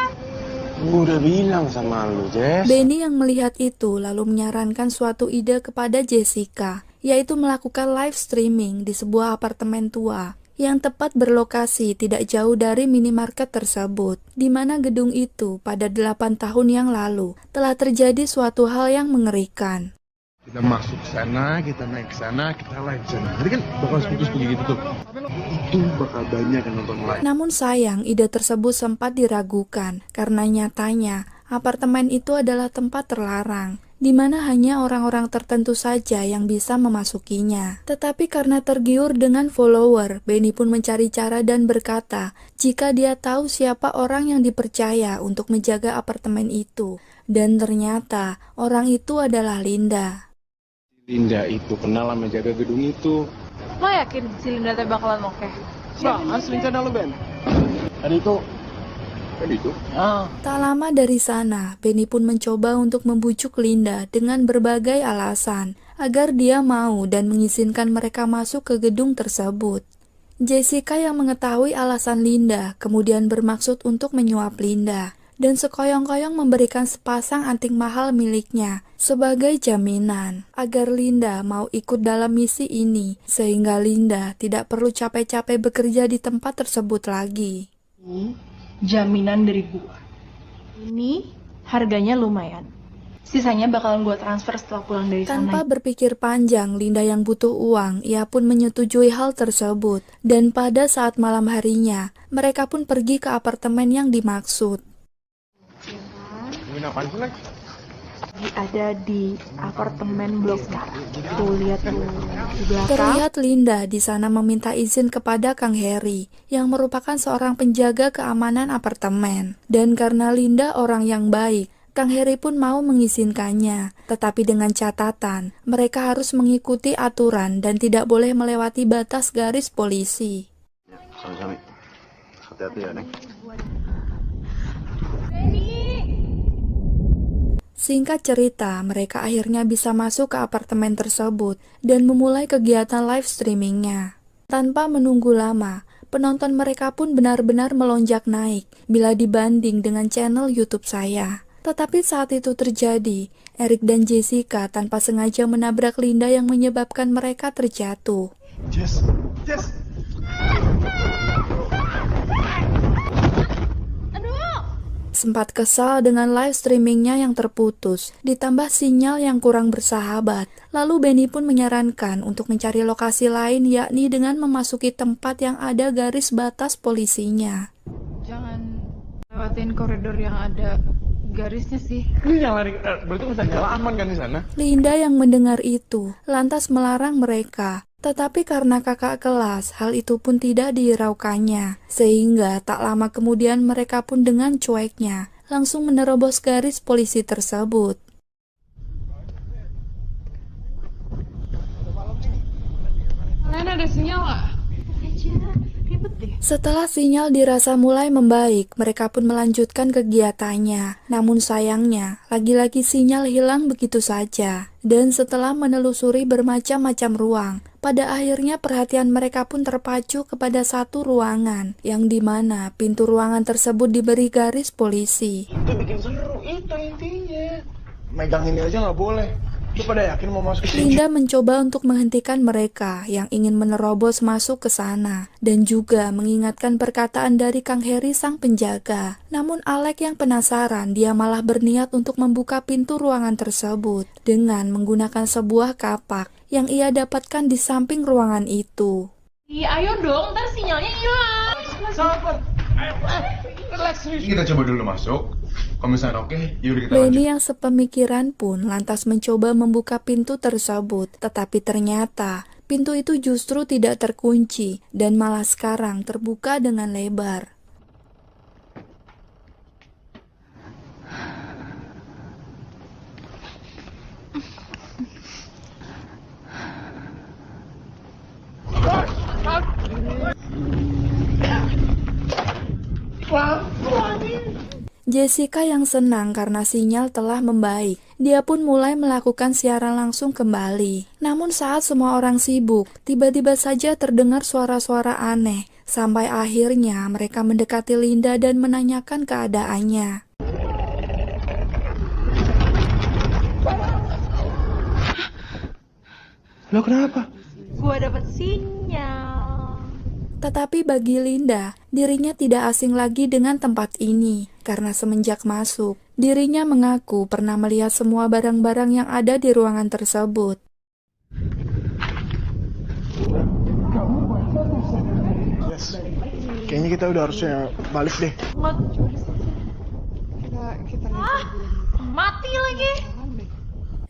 Gue udah bilang sama lu, Jess. Benny yang melihat itu lalu menyarankan suatu ide kepada Jessica, yaitu melakukan live streaming di sebuah apartemen tua yang tepat berlokasi tidak jauh dari minimarket tersebut, di mana gedung itu pada 8 tahun yang lalu telah terjadi suatu hal yang mengerikan. Kita masuk sana, kita naik sana, kita live sana. Jadi kan bakal seputus begitu tuh. Itu bakal banyak yang nonton live. Namun sayang, ide tersebut sempat diragukan karena nyatanya apartemen itu adalah tempat terlarang, di mana hanya orang-orang tertentu saja yang bisa memasukinya. Tetapi karena tergiur dengan follower, Benny pun mencari cara dan berkata jika dia tahu siapa orang yang dipercaya untuk menjaga apartemen itu. Dan ternyata orang itu adalah Linda. Linda itu kenal sama jaga gedung itu. Lo yakin si Linda teh bakalan oke? Bahas rencana lo, Ben. Tadi itu. Tak lama dari sana, Benny pun mencoba untuk membujuk Linda dengan berbagai alasan agar dia mau dan mengizinkan mereka masuk ke gedung tersebut. Jessica yang mengetahui alasan Linda kemudian bermaksud untuk menyuap Linda dan sekoyong-koyong memberikan sepasang anting mahal miliknya sebagai jaminan agar Linda mau ikut dalam misi ini sehingga Linda tidak perlu capek-capek bekerja di tempat tersebut lagi. Jaminan dari gua. Ini harganya lumayan. Sisanya bakalan gua transfer setelah pulang dari Tanpa sana. berpikir panjang, Linda yang butuh uang, ia pun menyetujui hal tersebut. Dan pada saat malam harinya, mereka pun pergi ke apartemen yang dimaksud. Ada di apartemen blok sekarang. Tuh lihat tuh di belakang. Terlihat Linda di sana meminta izin kepada Kang Heri, yang merupakan seorang penjaga keamanan apartemen. Dan karena Linda orang yang baik, Kang Heri pun mau mengizinkannya, tetapi dengan catatan, mereka harus mengikuti aturan dan tidak boleh melewati batas garis polisi. Sami-sami. Hati-hati ya, Neng. Singkat cerita, mereka akhirnya bisa masuk ke apartemen tersebut dan memulai kegiatan live streamingnya. Tanpa menunggu lama, penonton mereka pun benar-benar melonjak naik bila dibanding dengan channel YouTube saya. Tetapi saat itu terjadi, Eric dan Jessica tanpa sengaja menabrak Linda yang menyebabkan mereka terjatuh. Jess. Sempat kesal dengan live streamingnya yang terputus, ditambah sinyal yang kurang bersahabat. Lalu Benny pun menyarankan untuk mencari lokasi lain, yakni dengan memasuki tempat yang ada garis batas polisinya. Jangan lewatin koridor yang ada garisnya sih. Ini yang lari, berarti bisa jalan aman kan di sana? Linda yang mendengar itu, lantas melarang mereka. Tetapi karena kakak kelas, hal itu pun tidak dihiraukannya. Sehingga tak lama kemudian mereka pun dengan cueknya langsung menerobos garis polisi tersebut. Kalian ada sinyal nggak? Setelah sinyal dirasa mulai membaik, mereka pun melanjutkan kegiatannya. Namun sayangnya, lagi-lagi sinyal hilang begitu saja. Dan setelah menelusuri bermacam-macam ruang, pada akhirnya perhatian mereka pun terpacu kepada satu ruangan, yang dimana pintu ruangan tersebut diberi garis polisi. Itu bikin seru, itu intinya. Megang ini aja nggak boleh. Lu pada yakin mau masuk ke sini? Linda mencoba untuk menghentikan mereka yang ingin menerobos masuk ke sana dan juga mengingatkan perkataan dari Kang Heri sang penjaga. Namun Alek yang penasaran, dia malah berniat untuk membuka pintu ruangan tersebut dengan menggunakan sebuah kapak yang ia dapatkan di samping ruangan itu. Iya, ayo dong, ntar sinyalnya hilang. Sabar. Relax. Kita coba dulu masuk. Kalau misalnya oke, yaudah kita lanjut. Benny yang sepemikiran pun lantas mencoba membuka pintu tersebut, tetapi ternyata pintu itu justru tidak terkunci dan malah sekarang terbuka dengan lebar. Jessica yang senang karena sinyal telah membaik. Dia pun mulai melakukan siaran langsung kembali. Namun saat semua orang sibuk, tiba-tiba saja terdengar suara-suara aneh. Sampai akhirnya mereka mendekati Linda dan menanyakan keadaannya. Lo kenapa? Gua dapet sinyal. Tetapi bagi Linda, dirinya tidak asing lagi dengan tempat ini. Karena semenjak masuk, dirinya mengaku pernah melihat semua barang-barang yang ada di ruangan tersebut. Yes. Kayaknya kita udah harusnya balik deh. Mati lagi.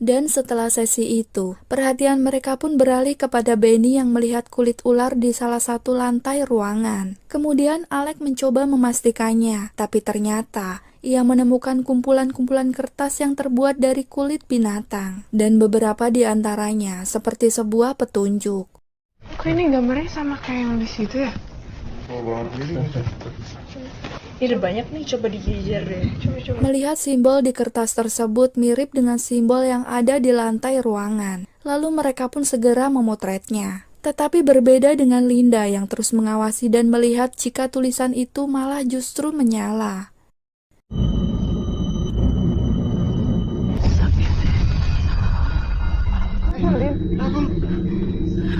Dan setelah sesi itu, perhatian mereka pun beralih kepada Benny yang melihat kulit ular di salah satu lantai ruangan. Kemudian Alek mencoba memastikannya, tapi ternyata ia menemukan kumpulan-kumpulan kertas yang terbuat dari kulit binatang. Dan beberapa di antaranya seperti sebuah petunjuk. Kok ini gambarnya sama kayak yang di situ ya? Oh, banget ini. Ini udah banyak nih, coba dijejer deh. Coba. Melihat simbol di kertas tersebut mirip dengan simbol yang ada di lantai ruangan. Lalu mereka pun segera memotretnya. Tetapi berbeda dengan Linda yang terus mengawasi dan melihat jika tulisan itu malah justru menyala.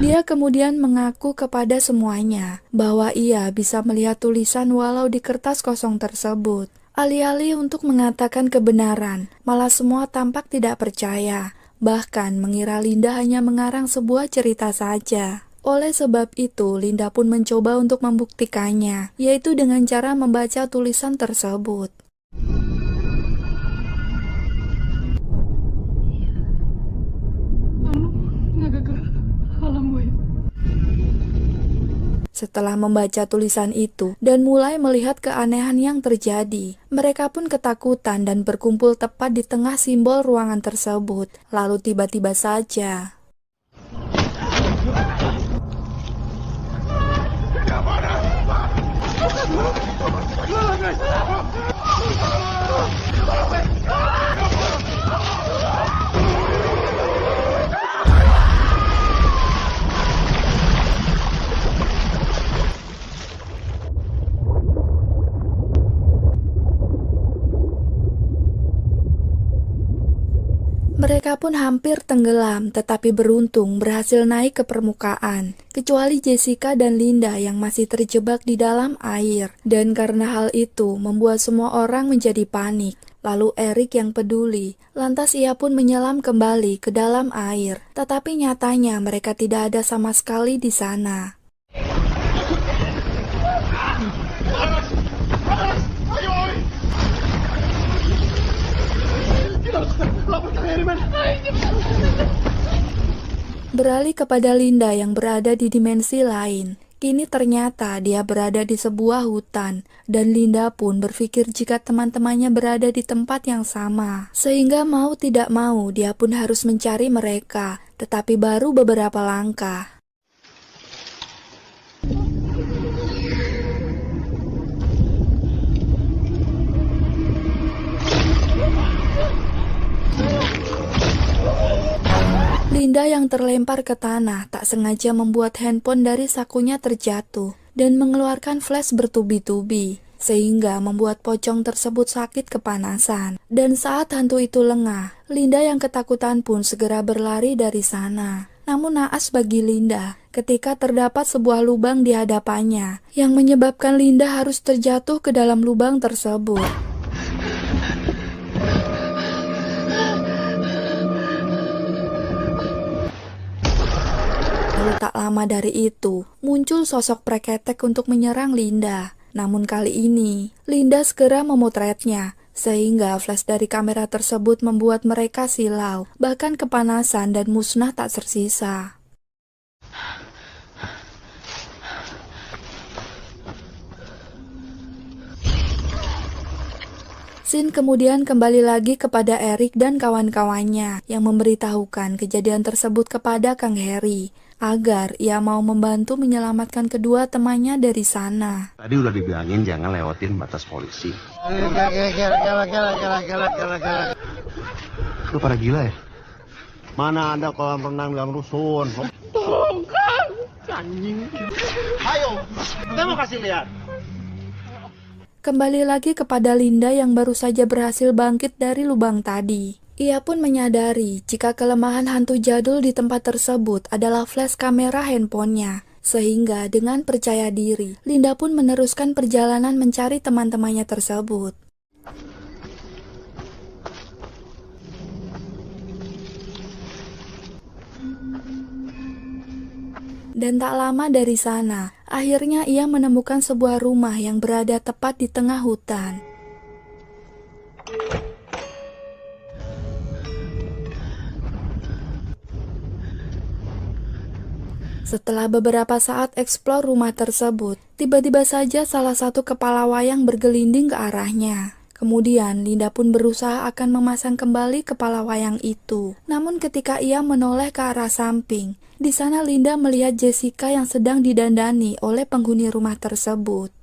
Dia kemudian mengaku kepada semuanya bahwa ia bisa melihat tulisan walau di kertas kosong tersebut. Alih-alih untuk mengatakan kebenaran, malah semua tampak tidak percaya, bahkan mengira Linda hanya mengarang sebuah cerita saja. Oleh sebab itu, Linda pun mencoba untuk membuktikannya, yaitu dengan cara membaca tulisan tersebut. Setelah membaca tulisan itu dan mulai melihat keanehan yang terjadi, mereka pun ketakutan dan berkumpul tepat di tengah simbol ruangan tersebut. Lalu tiba-tiba saja mereka pun hampir tenggelam, tetapi beruntung berhasil naik ke permukaan, kecuali Jessica dan Linda yang masih terjebak di dalam air. Dan karena hal itu membuat semua orang menjadi panik. Lalu Eric yang peduli, lantas ia pun menyelam kembali ke dalam air. Tetapi nyatanya mereka tidak ada sama sekali di sana. Beralih kepada Linda yang berada di dimensi lain. Kini ternyata dia berada di sebuah hutan, dan Linda pun berpikir jika teman-temannya berada di tempat yang sama. Sehingga mau tidak mau dia pun harus mencari mereka, tetapi baru beberapa langkah. Linda yang terlempar ke tanah tak sengaja membuat handphone dari sakunya terjatuh dan mengeluarkan flash bertubi-tubi, sehingga membuat pocong tersebut sakit kepanasan. Dan saat hantu itu lengah, Linda yang ketakutan pun segera berlari dari sana. Namun naas bagi Linda ketika terdapat sebuah lubang di hadapannya yang menyebabkan Linda harus terjatuh ke dalam lubang tersebut. Lalu tak lama dari itu, muncul sosok preketek untuk menyerang Linda. Namun kali ini, Linda segera memotretnya, sehingga flash dari kamera tersebut membuat mereka silau, bahkan kepanasan dan musnah tak tersisa. Sin kemudian kembali lagi kepada Eric dan kawan-kawannya yang memberitahukan kejadian tersebut kepada Kang Harry, agar ia mau membantu menyelamatkan kedua temannya dari sana. Tadi udah dibilangin jangan lewatin batas polisi. Lu pada gila ya? Mana ada kolam renang dalam rusun? Tolong Kang, anjing. Ayo, kita mau kasih lihat. Kembali lagi kepada Linda yang baru saja berhasil bangkit dari lubang tadi. Ia pun menyadari jika kelemahan hantu jadul di tempat tersebut adalah flash kamera handphonenya. Sehingga dengan percaya diri, Linda pun meneruskan perjalanan mencari teman-temannya tersebut. Dan tak lama dari sana, akhirnya ia menemukan sebuah rumah yang berada tepat di tengah hutan. Setelah beberapa saat eksplor rumah tersebut, tiba-tiba saja salah satu kepala wayang bergelinding ke arahnya. Kemudian Linda pun berusaha akan memasang kembali kepala wayang itu. Namun ketika ia menoleh ke arah samping, di sana Linda melihat Jessica yang sedang didandani oleh penghuni rumah tersebut.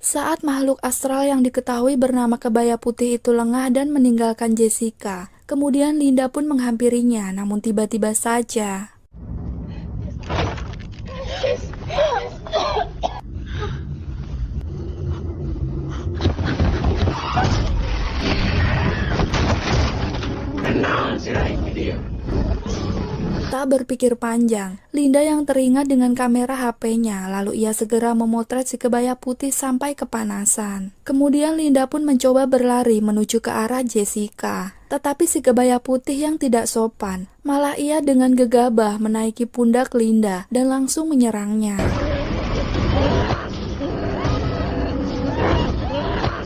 Saat makhluk astral yang diketahui bernama kebaya putih itu lengah dan meninggalkan Jessica, kemudian Linda pun menghampirinya, namun tiba-tiba saja tak berpikir panjang, Linda yang teringat dengan kamera HP-nya, lalu ia segera memotret si kebaya putih sampai kepanasan. Kemudian Linda pun mencoba berlari menuju ke arah Jessica. Tetapi si kebaya putih yang tidak sopan, malah ia dengan gegabah menaiki pundak Linda dan langsung menyerangnya.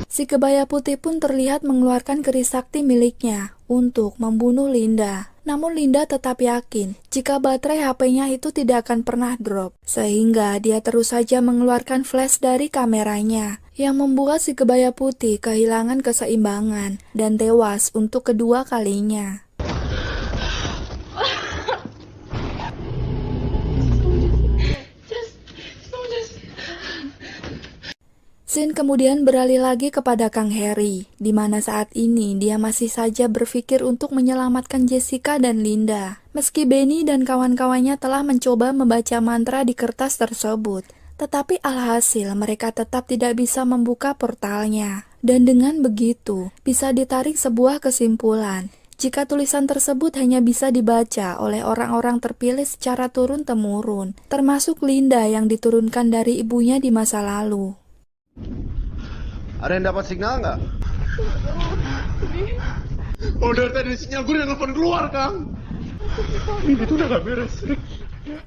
Si kebaya putih pun terlihat mengeluarkan keris sakti miliknya untuk membunuh Linda. Namun Linda tetap yakin jika baterai HP-nya itu tidak akan pernah drop, sehingga dia terus saja mengeluarkan flash dari kameranya, yang membuat si kebaya putih kehilangan keseimbangan dan tewas untuk kedua kalinya. Scene kemudian beralih lagi kepada Kang Harry, di mana saat ini dia masih saja berpikir untuk menyelamatkan Jessica dan Linda. Meski Benny dan kawan-kawannya telah mencoba membaca mantra di kertas tersebut, tetapi alhasil mereka tetap tidak bisa membuka portalnya. Dan dengan begitu, bisa ditarik sebuah kesimpulan, jika tulisan tersebut hanya bisa dibaca oleh orang-orang terpilih secara turun-temurun, termasuk Linda yang diturunkan dari ibunya di masa lalu. Ada yang dapat signal nggak? Oh, dari tadi sinyal gue udah nelfon keluar, Kang. Ini tuh udah gak beres.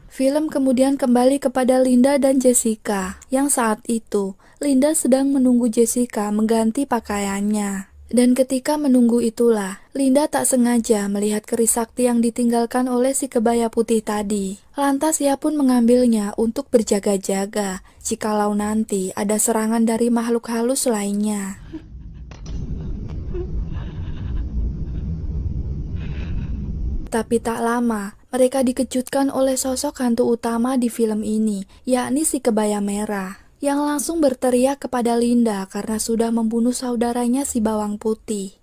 Film kemudian kembali kepada Linda dan Jessica, yang saat itu Linda sedang menunggu Jessica mengganti pakaiannya. Dan ketika menunggu itulah, Linda tak sengaja melihat keris sakti yang ditinggalkan oleh si kebaya putih tadi. Lantas ia pun mengambilnya untuk berjaga-jaga, jikalau nanti ada serangan dari makhluk halus lainnya. Tapi tak lama, mereka dikejutkan oleh sosok hantu utama di film ini, yakni si kebaya merah, yang langsung berteriak kepada Linda karena sudah membunuh saudaranya si bawang putih.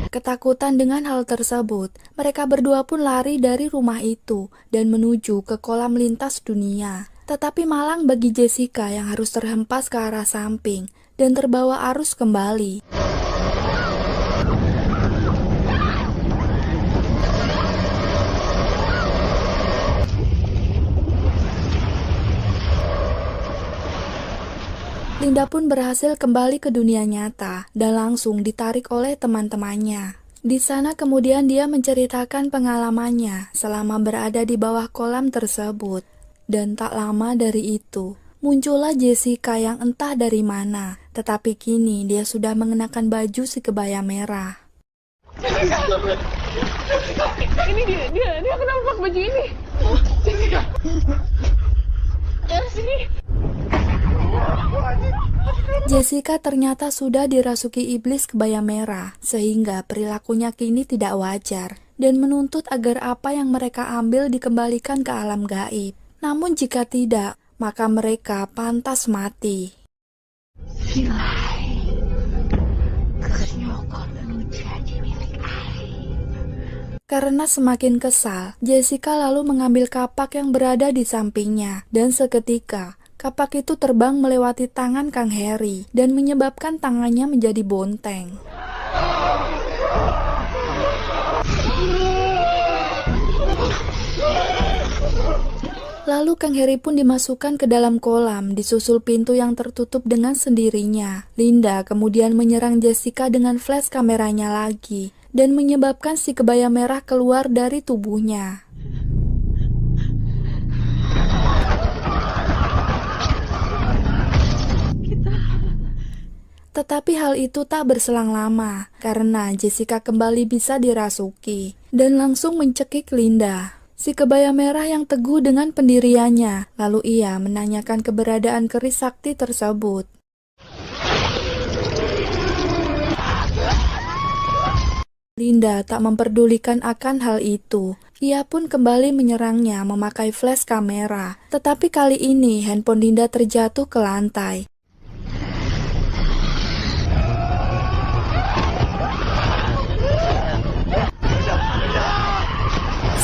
Ketakutan dengan hal tersebut, mereka berdua pun lari dari rumah itu dan menuju ke kolam lintas dunia. Tetapi malang bagi Jessica yang harus terhempas ke arah samping dan terbawa arus kembali. Linda pun berhasil kembali ke dunia nyata dan langsung ditarik oleh teman-temannya. Di sana kemudian dia menceritakan pengalamannya selama berada di bawah kolam tersebut. Dan tak lama dari itu, muncullah Jessica yang entah dari mana, tetapi kini dia sudah mengenakan baju si kebaya merah. Ini dia kenapa pakai baju ini? Jessica. Sini. Jessica ternyata sudah dirasuki iblis kebaya merah, sehingga perilakunya kini tidak wajar, dan menuntut agar apa yang mereka ambil dikembalikan ke alam gaib. Namun jika tidak, maka mereka pantas mati. Karena semakin kesal, Jessica lalu mengambil kapak yang berada di sampingnya, dan seketika kapak itu terbang melewati tangan Kang Harry dan menyebabkan tangannya menjadi bonteng. Lalu Kang Harry pun dimasukkan ke dalam kolam, disusul pintu yang tertutup dengan sendirinya. Linda kemudian menyerang Jessica dengan flash kameranya lagi, dan menyebabkan si kebaya merah keluar dari tubuhnya. Tetapi hal itu tak berselang lama, karena Jessica kembali bisa dirasuki, dan langsung mencekik Linda. Si kebaya merah yang teguh dengan pendiriannya, lalu ia menanyakan keberadaan keris sakti tersebut. Linda tak memperdulikan akan hal itu, Ia pun kembali menyerangnya memakai flash kamera, tetapi kali ini handphone Linda terjatuh ke lantai.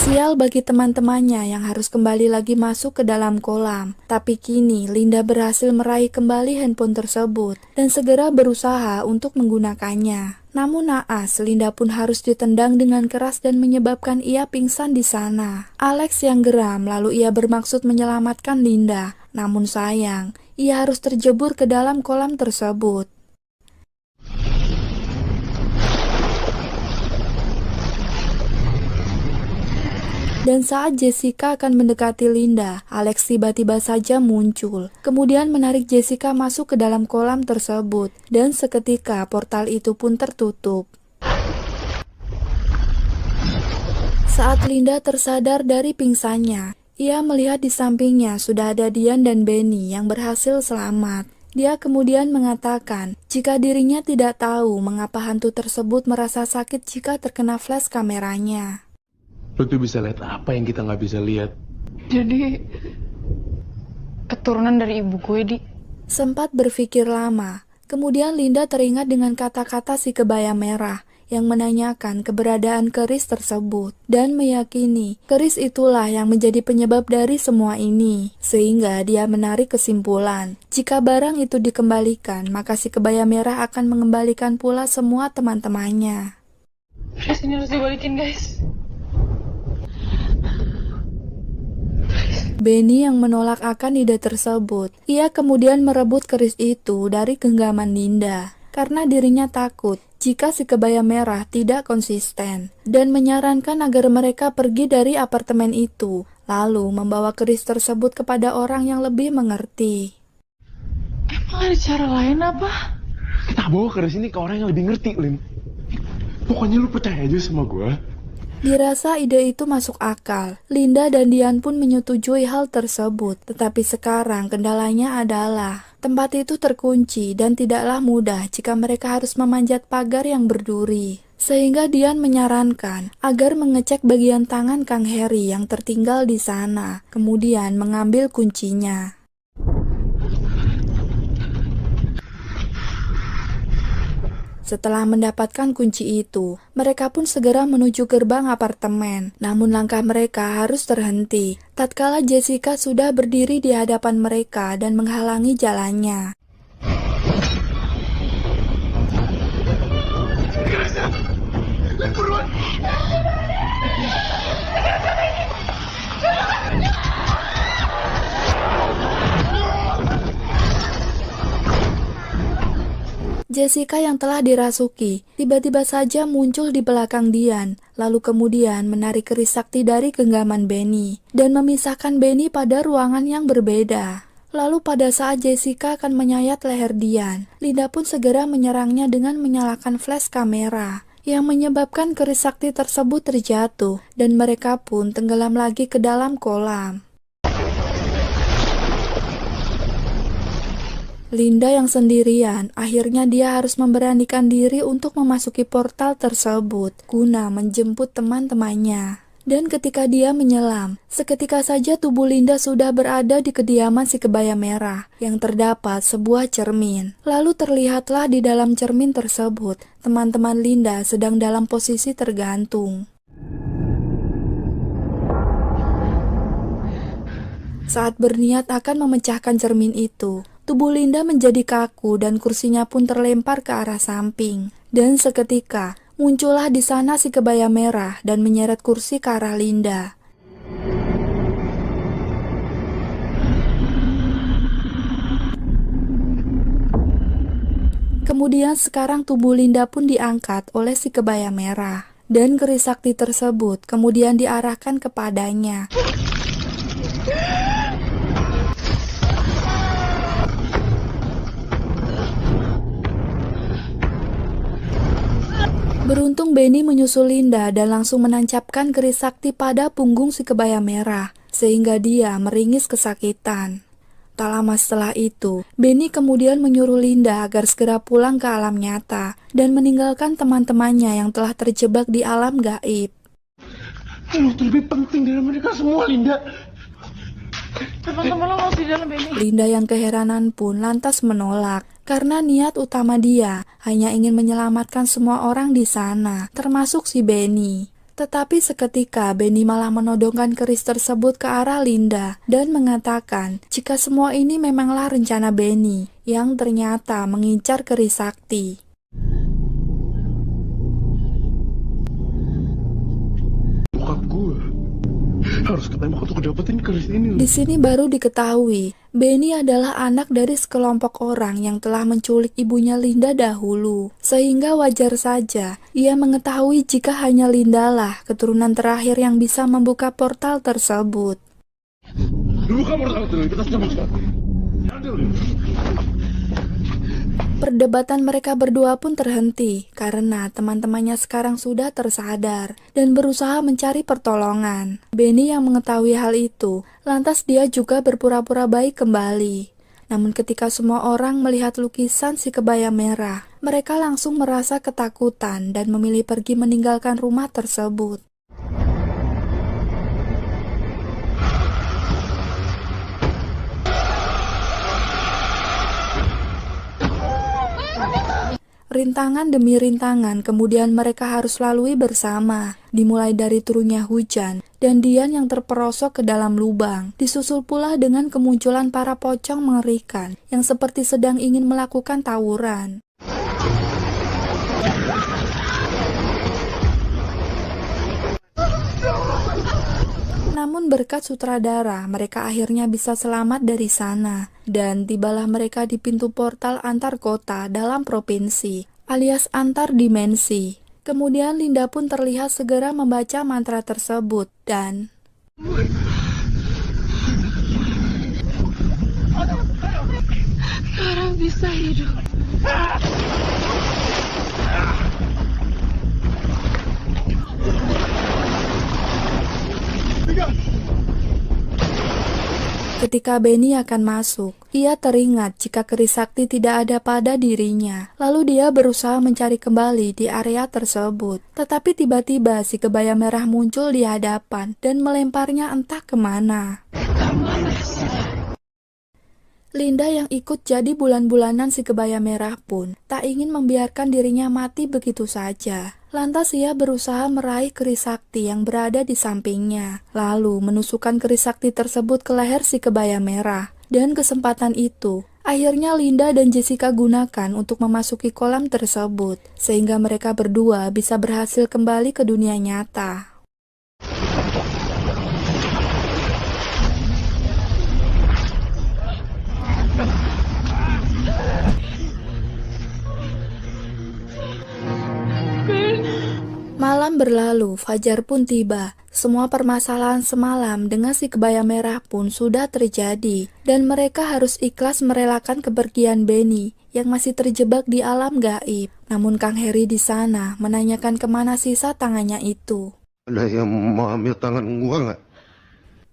Sial bagi teman-temannya yang harus kembali lagi masuk ke dalam kolam. Tapi kini Linda berhasil meraih kembali handphone tersebut dan segera berusaha untuk menggunakannya. Namun naas, Linda pun harus ditendang dengan keras dan menyebabkan ia pingsan di sana. Alex yang geram lalu ia bermaksud menyelamatkan Linda. Namun sayang, ia harus terjebur ke dalam kolam tersebut. Dan saat Jessica akan mendekati Linda, Alex tiba-tiba saja muncul. Kemudian menarik Jessica masuk ke dalam kolam tersebut. Dan seketika portal itu pun tertutup. Saat Linda tersadar dari pingsannya, ia melihat di sampingnya sudah ada Dian dan Benny yang berhasil selamat. Dia kemudian mengatakan jika dirinya tidak tahu mengapa hantu tersebut merasa sakit jika terkena flash kameranya. Lo tuh bisa lihat apa yang kita nggak bisa lihat. Jadi, keturunan dari ibu gue, Di. Sempat berpikir lama, kemudian Linda teringat dengan kata-kata si kebaya merah yang menanyakan keberadaan keris tersebut dan meyakini keris itulah yang menjadi penyebab dari semua ini. Sehingga dia menarik kesimpulan, jika barang itu dikembalikan, maka si kebaya merah akan mengembalikan pula semua teman-temannya. Keris ini harus dibalikin, guys. Benny yang menolak akan ide tersebut. Ia kemudian merebut keris itu dari genggaman Linda karena dirinya takut jika si kebaya merah tidak konsisten dan menyarankan agar mereka pergi dari apartemen itu lalu membawa keris tersebut kepada orang yang lebih mengerti. Emang ada cara lain apa? Kita bawa keris ini ke orang yang lebih ngerti, Lin. Pokoknya lu percaya aja sama gue. Dirasa ide itu masuk akal. Linda dan Dian pun menyetujui hal tersebut. Tetapi sekarang kendalanya adalah tempat itu terkunci dan tidaklah mudah jika mereka harus memanjat pagar yang berduri. Sehingga Dian menyarankan agar mengecek bagian tangan Kang Heri yang tertinggal di sana, kemudian mengambil kuncinya. Setelah mendapatkan kunci itu, mereka pun segera menuju gerbang apartemen. Namun langkah mereka harus terhenti tatkala Jessica sudah berdiri di hadapan mereka dan menghalangi jalannya. Jessica yang telah dirasuki tiba-tiba saja muncul di belakang Dian, lalu kemudian menarik keris sakti dari genggaman Benny dan memisahkan Benny pada ruangan yang berbeda. Lalu pada saat Jessica akan menyayat leher Dian, Linda pun segera menyerangnya dengan menyalakan flash kamera yang menyebabkan keris sakti tersebut terjatuh dan mereka pun tenggelam lagi ke dalam kolam. Linda yang sendirian, akhirnya dia harus memberanikan diri untuk memasuki portal tersebut guna menjemput teman-temannya. Dan ketika dia menyelam, seketika saja tubuh Linda sudah berada di kediaman si kebaya merah yang terdapat sebuah cermin. Lalu terlihatlah di dalam cermin tersebut, teman-teman Linda sedang dalam posisi tergantung. Saat berniat akan memecahkan cermin itu, tubuh Linda menjadi kaku dan kursinya pun terlempar ke arah samping. Dan seketika, muncullah di sana si kebaya merah dan menyeret kursi ke arah Linda. Kemudian sekarang tubuh Linda pun diangkat oleh si kebaya merah. Dan keris sakti tersebut kemudian diarahkan kepadanya. Beruntung Benny menyusul Linda dan langsung menancapkan keris sakti pada punggung si kebaya merah, sehingga dia meringis kesakitan. Tak lama setelah itu, Benny kemudian menyuruh Linda agar segera pulang ke alam nyata dan meninggalkan teman-temannya yang telah terjebak di alam gaib. Lu lebih penting dari mereka semua, Linda. Teman-teman lo nggak usah di dalam, Benny. Linda yang keheranan pun lantas menolak karena niat utama dia hanya ingin menyelamatkan semua orang di sana, termasuk si Benny. Tetapi seketika Benny malah menodongkan keris tersebut ke arah Linda dan mengatakan jika semua ini memanglah rencana Benny yang ternyata mengincar keris sakti. Bokap gue harus ketemu untuk dapetin keris ini. Di sini baru diketahui Benny adalah anak dari sekelompok orang yang telah menculik ibunya Linda dahulu. Sehingga wajar saja ia mengetahui jika hanya Linda lah keturunan terakhir yang bisa membuka portal tersebut. Buka portal dulu, kita sudah masuk. Perdebatan mereka berdua pun terhenti karena teman-temannya sekarang sudah tersadar dan berusaha mencari pertolongan. Benny yang mengetahui hal itu, lantas dia juga berpura-pura baik kembali. Namun ketika semua orang melihat lukisan si kebaya merah, mereka langsung merasa ketakutan dan memilih pergi meninggalkan rumah tersebut. Rintangan demi rintangan kemudian mereka harus lalui bersama, dimulai dari turunnya hujan dan Dian yang terperosok ke dalam lubang, disusul pula dengan kemunculan para pocong mengerikan yang seperti sedang ingin melakukan tawuran. Namun berkat sutradara, mereka akhirnya bisa selamat dari sana. Dan tibalah mereka di pintu portal antar kota dalam provinsi, alias antar dimensi. Kemudian Linda pun terlihat segera membaca mantra tersebut dan... Sekarang bisa hidup. Ketika Benny akan masuk, ia teringat jika keris sakti tidak ada pada dirinya. Lalu dia berusaha mencari kembali di area tersebut. Tetapi tiba-tiba si kebaya merah muncul di hadapan dan melemparnya entah kemana. Linda yang ikut jadi bulan-bulanan si kebaya merah pun tak ingin membiarkan dirinya mati begitu saja. Lantas ia berusaha meraih keris sakti yang berada di sampingnya, lalu menusukkan keris sakti tersebut ke leher si kebaya merah. Dan kesempatan itu, akhirnya Linda dan Jessica gunakan untuk memasuki kolam tersebut, sehingga mereka berdua bisa berhasil kembali ke dunia nyata. Malam berlalu, fajar pun tiba. Semua permasalahan semalam dengan si kebaya merah pun sudah terjadi. Dan mereka harus ikhlas merelakan kepergian Benny yang masih terjebak di alam gaib. Namun Kang Heri di sana menanyakan kemana sisa tangannya itu. Ada yang mau ambil tangan gua nggak?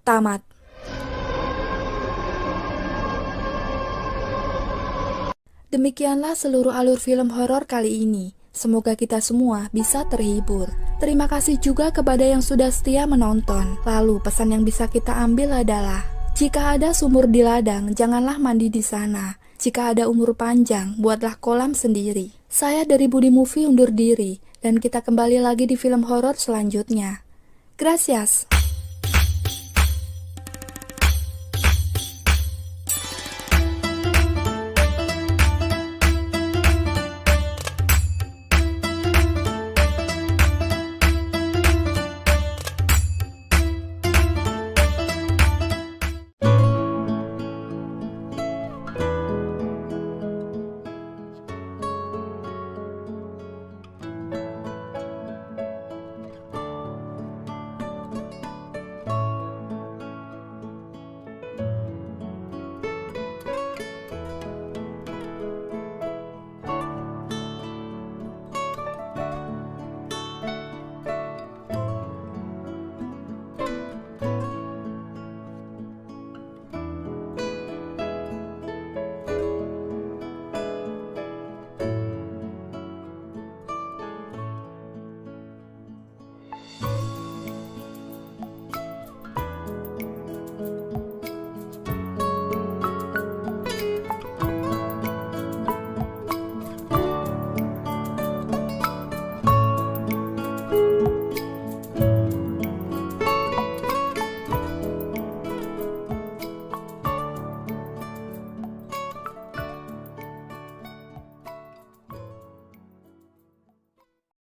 Tamat. Demikianlah seluruh alur film horor kali ini. Semoga kita semua bisa terhibur. Terima kasih juga kepada yang sudah setia menonton. Lalu pesan yang bisa kita ambil adalah, jika ada sumur di ladang, janganlah mandi di sana. Jika ada umur panjang, buatlah kolam sendiri. Saya dari Budi Movie undur diri, dan kita kembali lagi di film horor selanjutnya. Gracias.